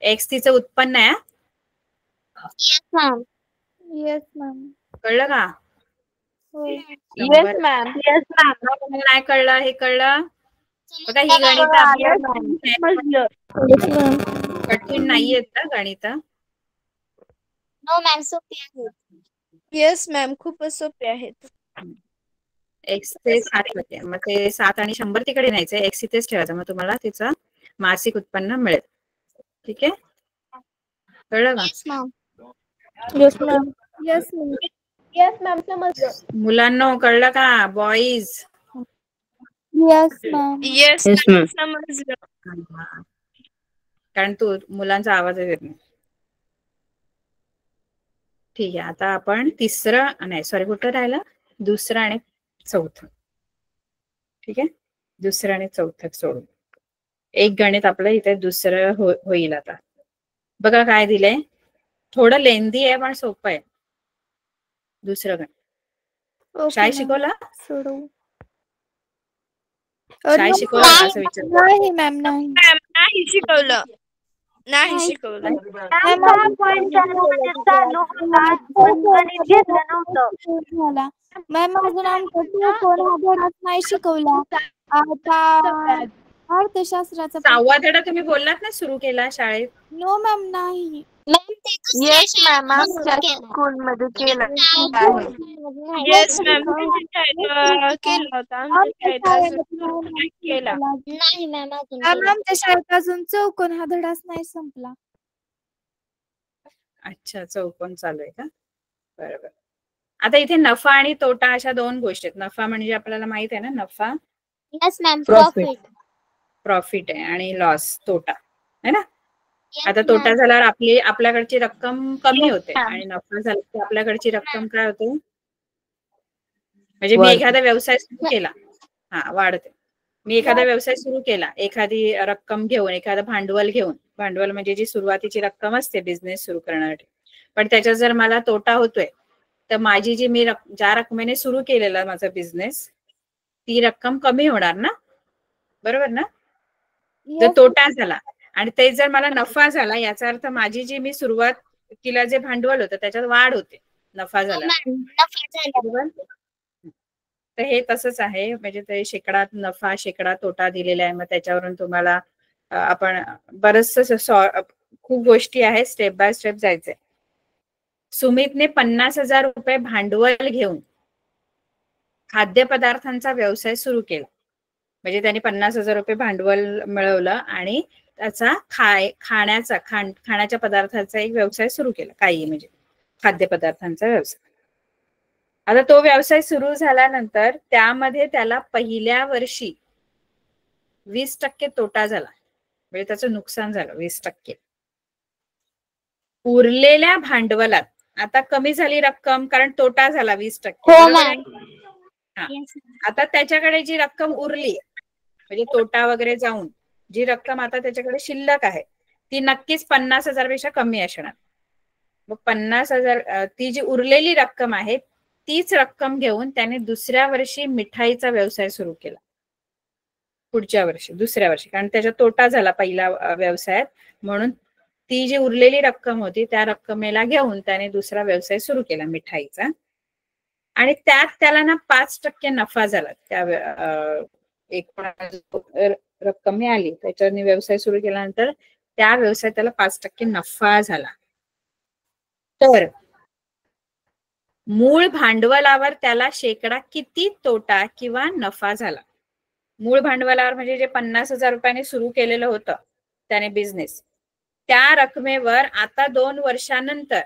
Speaker 1: एक्स तिचं उत्पन्न आहे.
Speaker 2: Yes ma'am.
Speaker 1: कळलं का?
Speaker 3: Yes ma'am.
Speaker 1: नाही कळलं? हे कळलं बघा, ही गणित कठीण नाहीयेत का गणित?
Speaker 7: नो मॅम, सोपी आहेत.
Speaker 6: येस मॅम, खूपच सोपे आहेत.
Speaker 1: एक्स ते 7 होते, मग ते 7 आणि 100 तिकडे न्यायचं, एक्स इथेच ठेवायचं, मग तुम्हाला तिचं मासिक उत्पन्न मिळेल. ठीक आहे, कळलं का?
Speaker 2: Yes ma'am. येस मॅम, समजलं.
Speaker 1: मुलांना कळलं का? Boys?
Speaker 2: Yes ma'am.
Speaker 6: Yes ma'am, समजलं.
Speaker 1: कारण मुलांचा आवाज येत नाही. ठीक आहे, आता आपण कुठं राहिलं? दुसरं आणि चौथं. ठीक आहे, दुसरं आणि चौथं सोडून एक गणित आपलं इथे दुसरं होईल. आता बघा काय दिलंय, थोडं लेंदी आहे पण सोपं आहे. दुसरं गणित शाळेत शिकवला? शाळेत शिकवलं का असं विचारलं?
Speaker 2: नाही मॅम, नाही.
Speaker 6: नाही शिकवलं. नाही शिकवलं.
Speaker 4: चालू होता पण गणित घेतलं नव्हतं.
Speaker 2: मॅम अजून आमचा धडाच नाही शिकवला. आता अर्थशास्त्राचा
Speaker 1: 6वा धडा तुम्ही बोललात ना सुरू केला शाळेत?
Speaker 2: नो मॅम, नाही.
Speaker 3: येस मॅम, आमच्या स्कूलमध्ये केलं आहे.
Speaker 6: येस मॅम, केला होता. आमच्या शाळेत अजून केला.
Speaker 7: नाही मॅम,
Speaker 2: आमच्या शाळेत अजून चौकोन हा धडाच नाही संपला.
Speaker 1: अच्छा, चौकोन चालू आहे का? बरोबर. आता इथे नफा आणि तोटा अशा 2 गोष्टी आहेत. नफा म्हणजे आपल्याला माहित आहे ना, नफा
Speaker 7: येस मॅम,
Speaker 1: प्रॉफिट आहे आणि लॉस तोटा आहे ना. आता तोटा झाल्यावर आपल्याकडची रक्कम कमी होते आणि नफा झाला की आपल्याकडची रक्कम काय होते? म्हणजे मी एखादा व्यवसाय सुरू केला, वाढते. मी एखादा व्यवसाय सुरू केला, एखादी रक्कम घेऊन, एखादं भांडवल घेऊन, भांडवल म्हणजे जी सुरुवातीची रक्कम असते बिझनेस सुरू करण्यासाठी, पण त्याच्यात जर मला तोटा होतोय तर माझी ज्या रकमेने सुरू केलेला माझा बिझनेस, ती रक्कम कमी होणार ना, बरोबर ना? जर तोटा झाला आणि ते जर मला नफा झाला, याचा अर्थ माझी मी सुरुवातीला जे भांडवल होतं त्याच्यात वाढ होते नफा झाला. तर हे तसंच आहे, म्हणजे ते शेकडा नफा शेकडा तोटा दिलेला आहे. मग त्याच्यावरून तुम्हाला आपण बरंचसं खूप गोष्टी आहेत, स्टेप बाय स्टेप जायचंय. सुमितने 50,000 रुपये भांडवल घेऊन खाद्यपदार्थांचा व्यवसाय सुरू केला. म्हणजे त्यांनी 50,000 रुपये भांडवल मिळवलं आणि त्याचा खाण्याच्या पदार्थाचा एक व्यवसाय सुरू केला, काही म्हणजे खाद्यपदार्थांचा व्यवसाय. आता तो व्यवसाय सुरू झाल्यानंतर त्यामध्ये त्याला पहिल्या वर्षी 20% तोटा झाला, म्हणजे त्याचं नुकसान झालं 20%. उरलेल्या भांडवलात आता कमी झाली रक्कम, कारण तोटा झाला 20%.
Speaker 7: हो
Speaker 1: बरोबर आहे?
Speaker 7: मॅम.
Speaker 1: आता त्याच्याकडे जी रक्कम उरली, म्हणजे तोटा वगैरे जाऊन जी रक्कम आता त्याच्याकडे शिल्लक आहे ती नक्कीच 50,000 पेक्षा कमी असणार. मग 50,000 ती जी उरलेली रक्कम आहे तीच रक्कम घेऊन त्याने दुसऱ्या वर्षी मिठाईचा व्यवसाय सुरू केला. पुढच्या वर्षी, दुसऱ्या वर्षी, कारण त्याचा तोटा झाला पहिल्या व्यवसायात, म्हणून ती जी उरलेली रक्कम होती त्या रक्कमेला घेऊन त्याने दुसरा व्यवसाय सुरू केला मिठाईचा. आणि त्यात त्याला ना 5% नफा झाला. त्या एकूण रक्कम मिळाली त्याच्याने व्यवसाय सुरू केल्यानंतर त्या व्यवसायात त्याला 5% नफा झाला. तर मूळ भांडवलावर त्याला शेकडा किती तोटा किंवा नफा झाला? मूळ भांडवलावर म्हणजे जे 50,000 रुपयाने सुरू केलेलं होतं त्याने बिझनेस, त्या रकमेवर आता 2 वर्षानंतर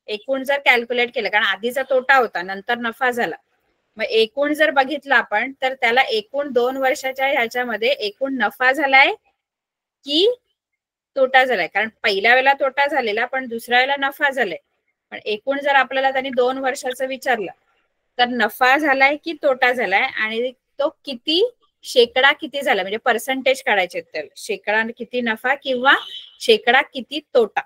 Speaker 1: एकूण जर कॅल्क्युलेट केलं, कारण आधीचा तोटा होता नंतर नफा झाला, मग एकूण जर बघितलं आपण तर त्याला एकूण 2 वर्षाच्या ह्याच्यामध्ये एकूण नफा झालाय की तोटा झालाय? कारण पहिल्या वेळेला तोटा झालेला पण दुसऱ्या वेळेला नफा झालाय. पण एकूण जर आपल्याला त्यांनी 2 वर्षाचं विचारलं तर नफा झालाय की तोटा झालाय, आणि तो किती शेकडा किती झाला, म्हणजे पर्सेंटेज काढायचे त्याला, शेकडा किती नफा किंवा शेकडा किती तोटा.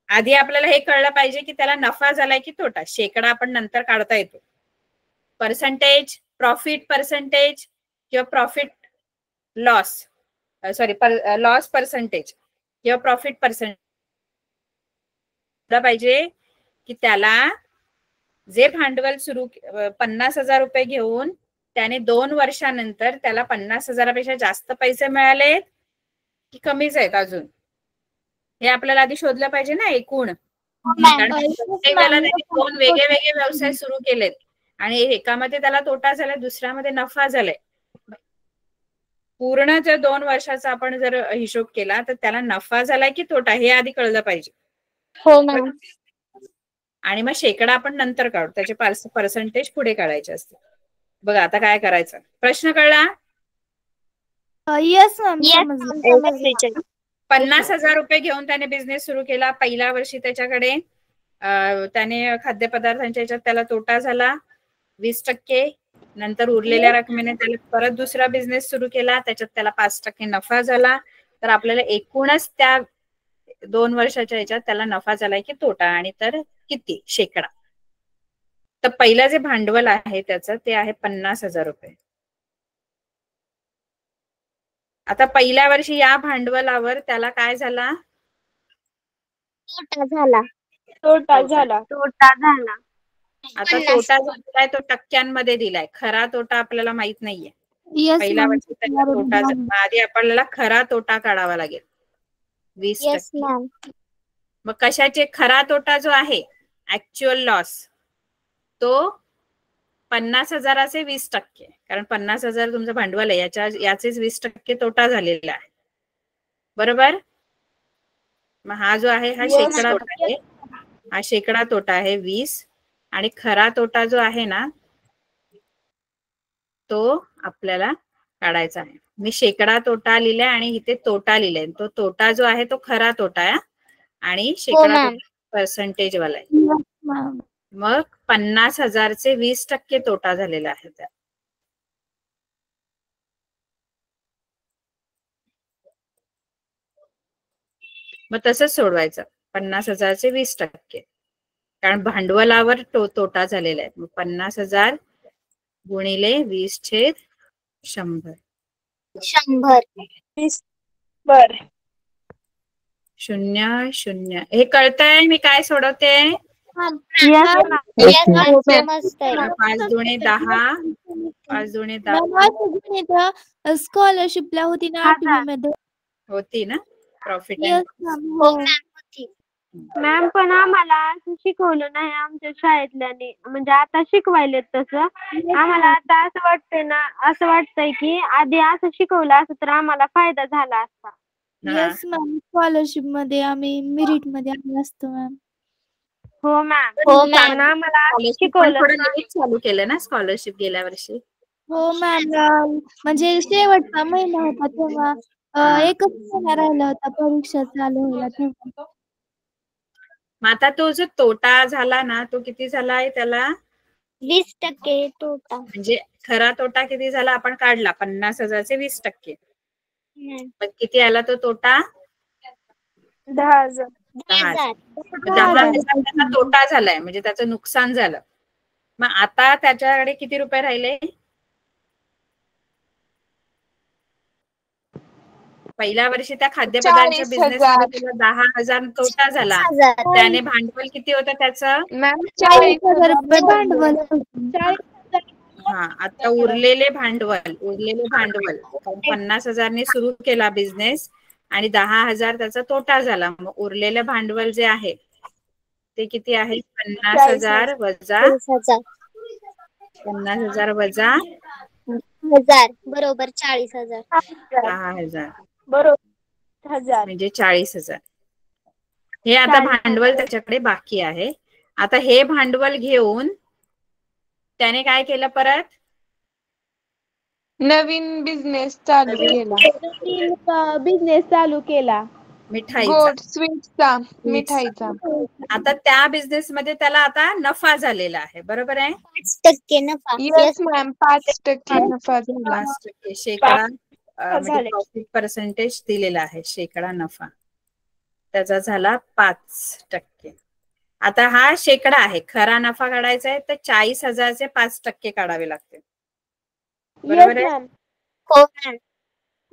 Speaker 1: आधी आपल्याला हे कळलं पाहिजे की त्याला नफा झालाय की तोटा. शेकडा आपण नंतर काढता येतो. पर्सेंटेज, प्रॉफिट पर्सेंटेज किंवा profit loss, sorry loss percentage किंवा प्रॉफिट पर्सेंटेज पाहिजे की त्याला जे भांडवल सुरू 50,000 रुपये घेऊन त्याने 2 वर्षानंतर त्याला 50,000पेक्षा जास्त पैसे मिळाले की कमीच आहेत अजून, हे आपल्याला आधी शोधलं पाहिजे ना एकूण. कारण प्रत्येक वेळेला त्याने 2 वेगळे व्यवसाय सुरू केलेत आणि एकामध्ये त्याला तोटा झालाय, दुसऱ्यामध्ये नफा झालाय. पूर्ण जर 2 वर्षाचा आपण जर हिशोब केला तर त्याला नफा झालाय की तोटा हे आधी कळलं पाहिजे.
Speaker 7: हो मॅम.
Speaker 1: आणि मग शेकडा आपण नंतर काढू, त्याचे पर्सेंटेज पुढे काढायचे असते. बघा आता काय करायचं, प्रश्न कळला?
Speaker 2: येस मॅम, समजलं.
Speaker 1: 50,000 रुपये घेऊन त्याने बिझनेस सुरू केला. पहिल्या वर्षी त्याच्याकडे त्याने खाद्यपदार्थांच्या याच्यात त्याला तोटा झाला 20%. नंतर उरलेल्या रकमेने त्याला परत दुसरा बिझनेस सुरू केला, त्याच्यात त्याला 5% नफा झाला. तर आपल्याला एकूणच त्या 2 वर्षाच्या याच्यात त्याला नफा झालाय की तोटा, आणि तर किती शेकडा. तर पहिलं जे भांडवल आहे त्याचं ते आहे 50,000 रुपये. आता पहिल्या वर्षी या भांडवलावर त्याला काय झाला?
Speaker 7: तोटा झाला.
Speaker 4: तोटा झाला.
Speaker 1: आता तोटा झालाय तो टक्क्यांमध्ये दिलाय, खरा तोटा आपल्याला माहित नाहीये. पहिल्या वर्षी त्याला तोटा झाला, आधी आपल्याला खरा तोटा काढावा लागेल 20%. मग कशाचे खरा तोटा जो आहे ऍक्च्युअल लॉस, तो 50,000चे 20%, कारण 50,000 तुमचं भांडवल आहे, याचेच 20% तोटा झालेला आहे. बरोबर? मग हा जो आहे हा शेकडा तोटा आहे, हा शेकडा तोटा आहे 20, आणि खरा तोटा जो आहे ना तो आपल्याला काढायचा आहे. मी शेकडा तोटा लिहिलाय आणि इथे तोटा लिहिलाय. तो तोटा जो आहे तो खरा तोटा आहे आणि शेकडा पर्सेंटेज वाला आहे. मग 50,000चे 20% तोटा झालेला आहे त्या. मग तसंच सोडवायचं, 50,000चे 20%, कारण भांडवलावर तोटा झालेला आहे. मग 50,000 गुणिले 20/100.
Speaker 4: 100.
Speaker 1: 0 0. हे कळतंय मी काय सोडवते? 5 दुणे 10, 5 दुणे 10.
Speaker 2: स्कॉलरशिपला होती ना 8वी मध्ये,
Speaker 1: होती ना प्रॉफिट.
Speaker 4: मॅम पण आम्हाला असं शिकवलं नाही आमच्या शाळेतल्याने, म्हणजे आता शिकवायले तसं. आम्हाला आता असं वाटतंय की आधी असं शिकवलं असं तर आम्हाला फायदा झाला असता.
Speaker 2: येस मॅम, स्कॉलरशिप मध्ये आम्ही मेरिट मध्ये आम्ही असतो मॅम.
Speaker 4: हो मॅम.
Speaker 3: हो
Speaker 4: पण
Speaker 3: मॅम.
Speaker 4: आम्हाला
Speaker 1: स्कॉलरशिप पण
Speaker 4: शिकवलं
Speaker 1: थोडं लेट चालू केलं ना स्कॉलरशिप गेल्या वर्षी.
Speaker 2: हो मॅम. म्हणजे शेवटचा महिना होता तेव्हा एकच महिना राहिला होता परीक्षा चालू व्हायला तेव्हा.
Speaker 1: मग आता तो जो तोटा झाला ना तो किती झाला आहे त्याला,
Speaker 3: 20% तोटा.
Speaker 1: म्हणजे खरा तोटा किती झाला आपण काढला 50,000चे 20%. पण किती आला तो तोटा,
Speaker 4: 10,000.
Speaker 1: 10,000.
Speaker 3: 10,000.
Speaker 1: 10,000 त्याचा तोटा झालाय म्हणजे त्याचं नुकसान झालं. मग आता त्याच्याकडे किती रुपये राहिले, पहिल्या वर्षी त्या खाद्यपदार्थाच्या
Speaker 6: 40,000.
Speaker 1: बिझनेस मध्ये त्याला 10,000 तोटा झाला.
Speaker 3: 40,000.
Speaker 1: त्याने भांडवल किती होतं त्याचं,
Speaker 6: मॅम
Speaker 2: 40,000 रुपये
Speaker 6: 40,000.
Speaker 2: भांडवल होतं.
Speaker 1: हा आता उरलेले भांडवल कारण 50,000 सुरू केला बिझनेस आणि 10,000 त्याचा तोटा झाला. मग उरलेलं भांडवल जे आहे ते किती आहे, 50,000 वजा
Speaker 3: 40,000.
Speaker 1: 50,000 वजा
Speaker 3: 1000 बरोबर 40,000.
Speaker 1: 10,000
Speaker 4: बरोबर 1000.
Speaker 1: म्हणजे 40,000. हे आता भांडवल त्याच्याकडे बाकी आहे. आता हे भांडवल घेऊन त्याने काय केलं, परत
Speaker 6: नवीन बिझनेस चालू केला.
Speaker 4: बिझनेस चालू केला.
Speaker 1: मिठाईचा.
Speaker 6: गोड स्वीटचा, मिठाईचा.
Speaker 1: आता त्या बिझनेस मध्ये त्याला आता नफा झालेला आहे, बरोबर आहे.
Speaker 3: 5% नफा.
Speaker 6: येस मॅम 5% नफा झाला.
Speaker 1: 5% शेकडा म्हणजे
Speaker 4: झाले.
Speaker 1: प्रॉफिट पर्सेंटेज दिलेला आहे, शेकडा नफा त्याचा झाला 5%. आता हा शेकडा आहे, खरा नफा काढायचा आहे तर 40,000चे 5% काढावे लागते, बरोबर आहे.
Speaker 3: हो मॅम.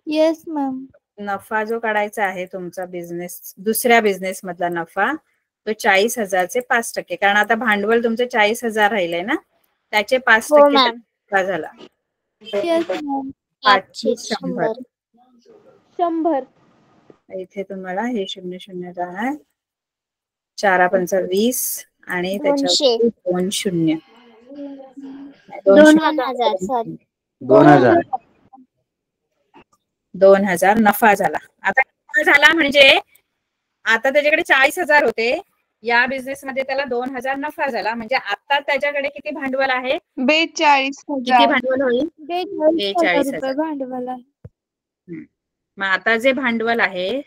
Speaker 2: Yes ma'am.
Speaker 1: नफा जो काढायचा आहे तुमचा बिझनेस, दुसऱ्या बिझनेस मधला नफा तो 40,000चे 5%, कारण आता भांडवल तुमचे 40,000 राहिले ना, त्याचे 5%
Speaker 3: मॅम.
Speaker 1: नफा झाला.
Speaker 2: Yes ma'am.
Speaker 3: 500.
Speaker 4: 100.
Speaker 1: इथे तुम्हाला हे 0 जाणार, 4 पंचा 20 आणि
Speaker 3: 200.
Speaker 1: त्याच्यावर 2 शून्य,
Speaker 3: 2,000.
Speaker 5: 2,000.
Speaker 1: 2,000 नफा झाला. आता नफा झाला म्हणजे आता त्याच्याकडे 40,000 होते, या बिझनेस मध्ये त्याला 2,000 नफा झाला, म्हणजे आता त्याच्याकडे किती भांडवल आहे,
Speaker 6: 42,000.
Speaker 1: किती भांडवल होईल,
Speaker 2: 42,000 रुपये
Speaker 1: 42,000.
Speaker 2: भांडवल आहे.
Speaker 1: मग आता जे भांडवल आहे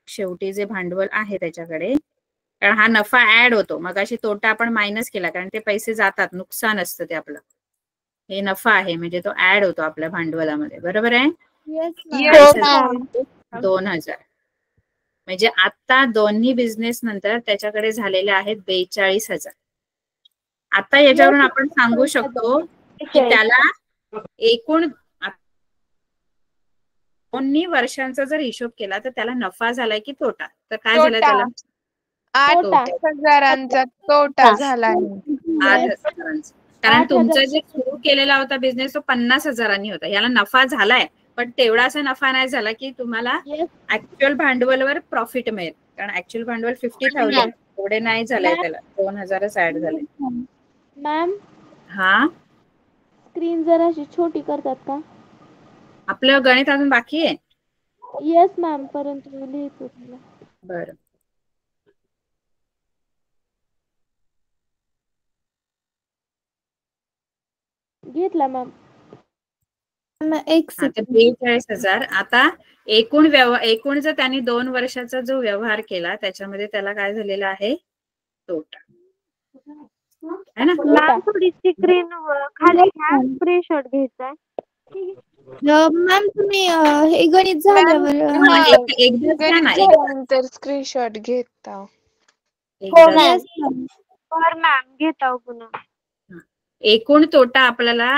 Speaker 1: शेवटी जे भांडवल आहे त्याच्याकडे, कारण हा नफा ऍड होतो, मग अशी तोटा आपण मायनस केला कारण ते पैसे जातात, नुकसान असतं ते आपलं. हे नफा आहे म्हणजे तो ऍड होतो आपल्या भांडवलामध्ये, बरोबर आहे.
Speaker 2: Yes
Speaker 6: Yes,
Speaker 2: ma'am.
Speaker 6: ma'am.
Speaker 1: 2,000 म्हणजे आता दोन्ही बिझनेस नंतर त्याच्याकडे झालेले आहेत 42,000. आता याच्यावरून आपण सांगू शकतो की त्याला एकूण दोन्ही वर्षांचा जर हिशोब केला तर त्याला नफा झालाय की तोटा, तर काय झालाय त्याला,
Speaker 6: 8,000चा तोटा झाला आहे.
Speaker 1: 8,000. कारण तुमचा जे सुरू केलेला होता बिझनेस तो 50,000 होता, याला नफा झालाय पण तेवढासा नफा नाही झाला की तुम्हाला ऍक्च्युअल भांडवलवर प्रॉफिट मिळेल, कारण ऍक्च्युअल भांडवल 50,000 एवढे नाही झालंय, त्याला 2,000च ऍड झाले.
Speaker 4: मॅम
Speaker 1: हा,
Speaker 4: स्क्रीन जराशी छोटी करतात का.
Speaker 1: आपलं गणित अजून बाकी आहे.
Speaker 4: येस मॅम, परंतु लिहितो तुला.
Speaker 1: बरं,
Speaker 4: घेतला मॅम.
Speaker 2: एक
Speaker 1: आता 42,000. आता एकूण जर त्यांनी 2 वर्षाचा जो व्यवहार केला त्याच्यामध्ये त्याला काय झालेला आहे, तोटा है ना.
Speaker 4: मॅम थोडी स्क्रीन खाली घ्या, स्क्रीनशॉट घ्यायचा.
Speaker 2: मॅम तुम्ही हे गणित झाल्यावर
Speaker 1: एकदा घ्या ना,
Speaker 6: झाल्यानंतर स्क्रीनशॉट घेता.
Speaker 2: Yes ma'am.
Speaker 4: बरं मॅम, घेता पुन्हा.
Speaker 1: एकूण तोटा आपल्याला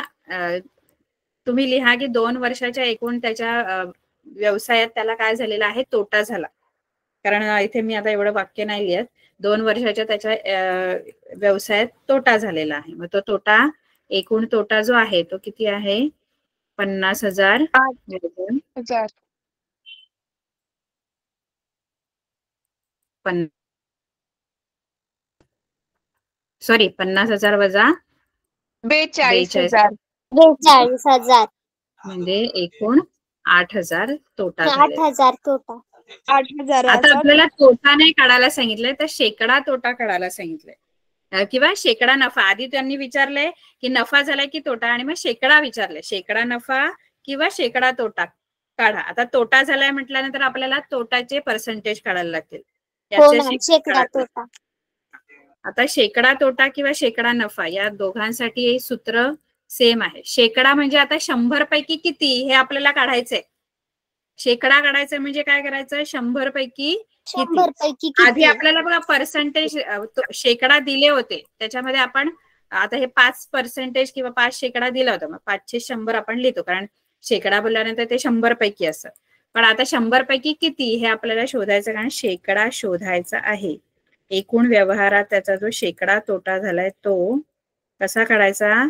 Speaker 1: तुम्ही लिहा की 2 वर्षाच्या एकूण त्याच्या व्यवसायात त्याला काय झालेला आहे, तोटा झाला. कारण इथे मी आता एवढं वाक्य नाही लिहित, 2 वर्षाच्या त्याच्या व्यवसायात तोटा झालेला आहे. मग तो तोटा, एकूण तोटा जो आहे तो किती आहे, 50,000 सॉरी 50,000 वजा
Speaker 6: 42,000.
Speaker 3: 42,000.
Speaker 1: म्हणजे एकूण 8,000 तोटा झालेला.
Speaker 3: 8,000 तोटा.
Speaker 1: आता
Speaker 6: 8,000चा
Speaker 1: आपल्याला तोटा नाही काढायला सांगितलंय, तर शेकडा तोटा काढायला सांगितलंय किंवा शेकडा नफा. आधी त्यांनी विचारलंय की नफा झालाय की तोटा, आणि मग शेकडा विचारले. शेकडा नफा किंवा शेकडा तोटा काढा. आता तोटा झालाय म्हटल्यानंतर आपल्याला तोटाचे पर्सेंटेज काढायला लागतील.
Speaker 3: हो
Speaker 1: याचे
Speaker 3: मॅम, शेकडा तोटा.
Speaker 1: आता शेकडा तोटा किंवा शेकडा नफा या दोघांसाठी सूत्र सेम आहे. शेकडा म्हणजे आता 100 पैकी किती हे आपल्याला काढायचंय. शेकडा काढायचं म्हणजे काय करायचं, 100 पैकी
Speaker 3: 100 पैकी
Speaker 1: आधी
Speaker 3: किती?
Speaker 1: आपल्याला बघा पर्सेंटेज शेकडा दिले होते, त्याच्यामध्ये आपण आता हे 5% किंवा 5% दिला होता, मग 5/100 आपण लिहितो, कारण शेकडा बोलल्यानंतर ते 100 पैकी असं. पण आता 100 पैकी किती हे आपल्याला शोधायचं, कारण शेकडा शोधायचा आहे. एकूण व्यवहारात त्याचा जो शेकडा तोटा झालाय तो कसा काढायचा,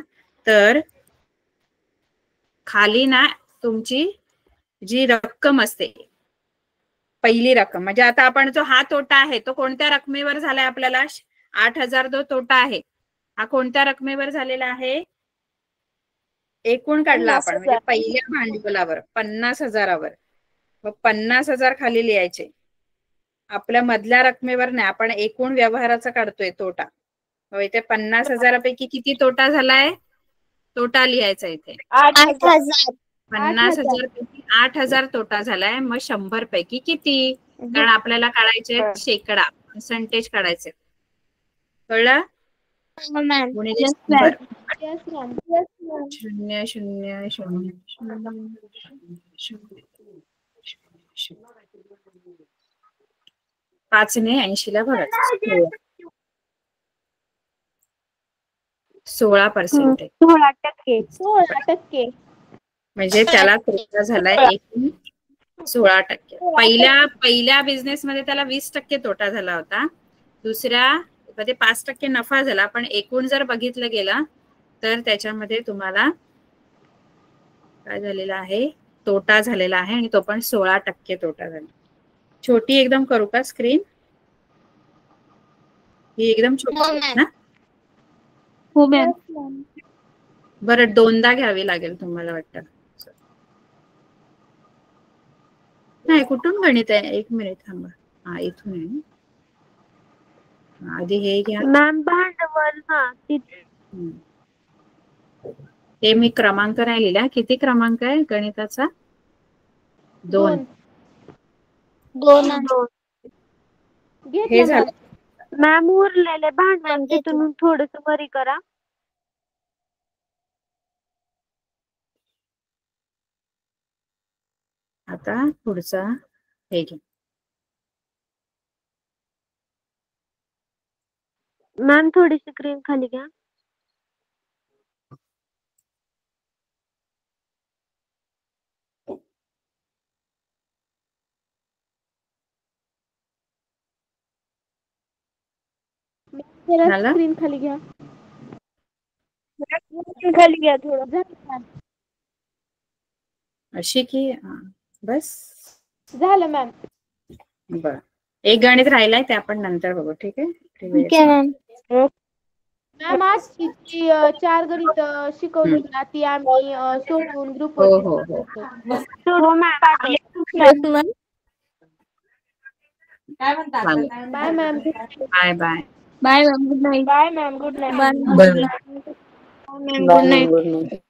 Speaker 1: तर खाली ना तुमची जी रक्कम असते, पहिली रक्कम म्हणजे आता आपण जो हा तोटा आहे तो कोणत्या रकमेवर झालाय आपल्याला, 8,000 जो तोटा आहे हा कोणत्या रकमेवर झालेला आहे, एकूण काढला आपण म्हणजे पहिल्या भांडवलावर 50,000वर. मग 50,000 खाली लिहायचे. आपल्या मधल्या रकमेवर नाही, आपण एकूण व्यवहाराचा काढतोय तोटा. मग इथे 50,000 किती तोटा झालाय, तोटा लिहायचा इथे
Speaker 3: 8,000.
Speaker 1: 50,000 पैकी 8,000 तोटा झालाय. मग 100 पैकी किती, कारण आपल्याला काढायचे शेकडा, पर्सेंटेज काढायचे. कळलं?
Speaker 3: हो मॅम.
Speaker 1: गुणिले 100. 5 ने 80 ला भरायचं. 16%.
Speaker 4: 16%.
Speaker 1: म्हणजे त्याला तोटा झालाय एकूण 16%. पहिल्या बिझनेस मध्ये त्याला 20% तोटा झाला होता. दुसऱ्या मध्ये 5% नफा झाला. पण एकूण जर बघितलं गेला तर त्याच्यामध्ये तुम्हाला काय झालेला आहे, तोटा झालेला आहे, आणि तो पण 16% तोटा झाला. छोटी एकदम करू का स्क्रीन, ही एकदम छोटी आहे ना?
Speaker 2: हो मॅम.
Speaker 1: बरं, दोनदा घ्यावी लागेल तुम्हाला वाटतं. नाही, कुठून गणित आहे, 1 मिनिट थांबा. हा, इथून आहे ना. आधी हे घ्या
Speaker 4: मॅम, भांडवल.
Speaker 1: हे मी क्रमांक नाही लिहिला. किती क्रमांक आहे गणिताचा? 2. हे झालं.
Speaker 4: मॅम, उरलेले भांडवल तिथून थोडस वरी करा.
Speaker 1: आता पुढचा हे घ्या.
Speaker 4: मॅम, थोडीशी स्क्रीन खाली घ्या.
Speaker 1: झालं?
Speaker 4: स्क्रीन खाली घ्या. खाली घ्या थोडं.
Speaker 1: अशी की बस
Speaker 4: झालं मॅम.
Speaker 1: बर, एक गणित राहिलाय ते आपण नंतर बघू. ठीक आहे
Speaker 3: ठीक आहे मॅम.
Speaker 4: मॅम, आजची जी 4 गणित शिकवली ना ती आम्ही सोडवून ग्रुपवर
Speaker 1: हो हो हो
Speaker 4: bye ma'am.
Speaker 1: Bye bye.
Speaker 2: Bye ma'am, good night.
Speaker 4: Bye ma'am, good night.
Speaker 2: Bye.
Speaker 3: Good night.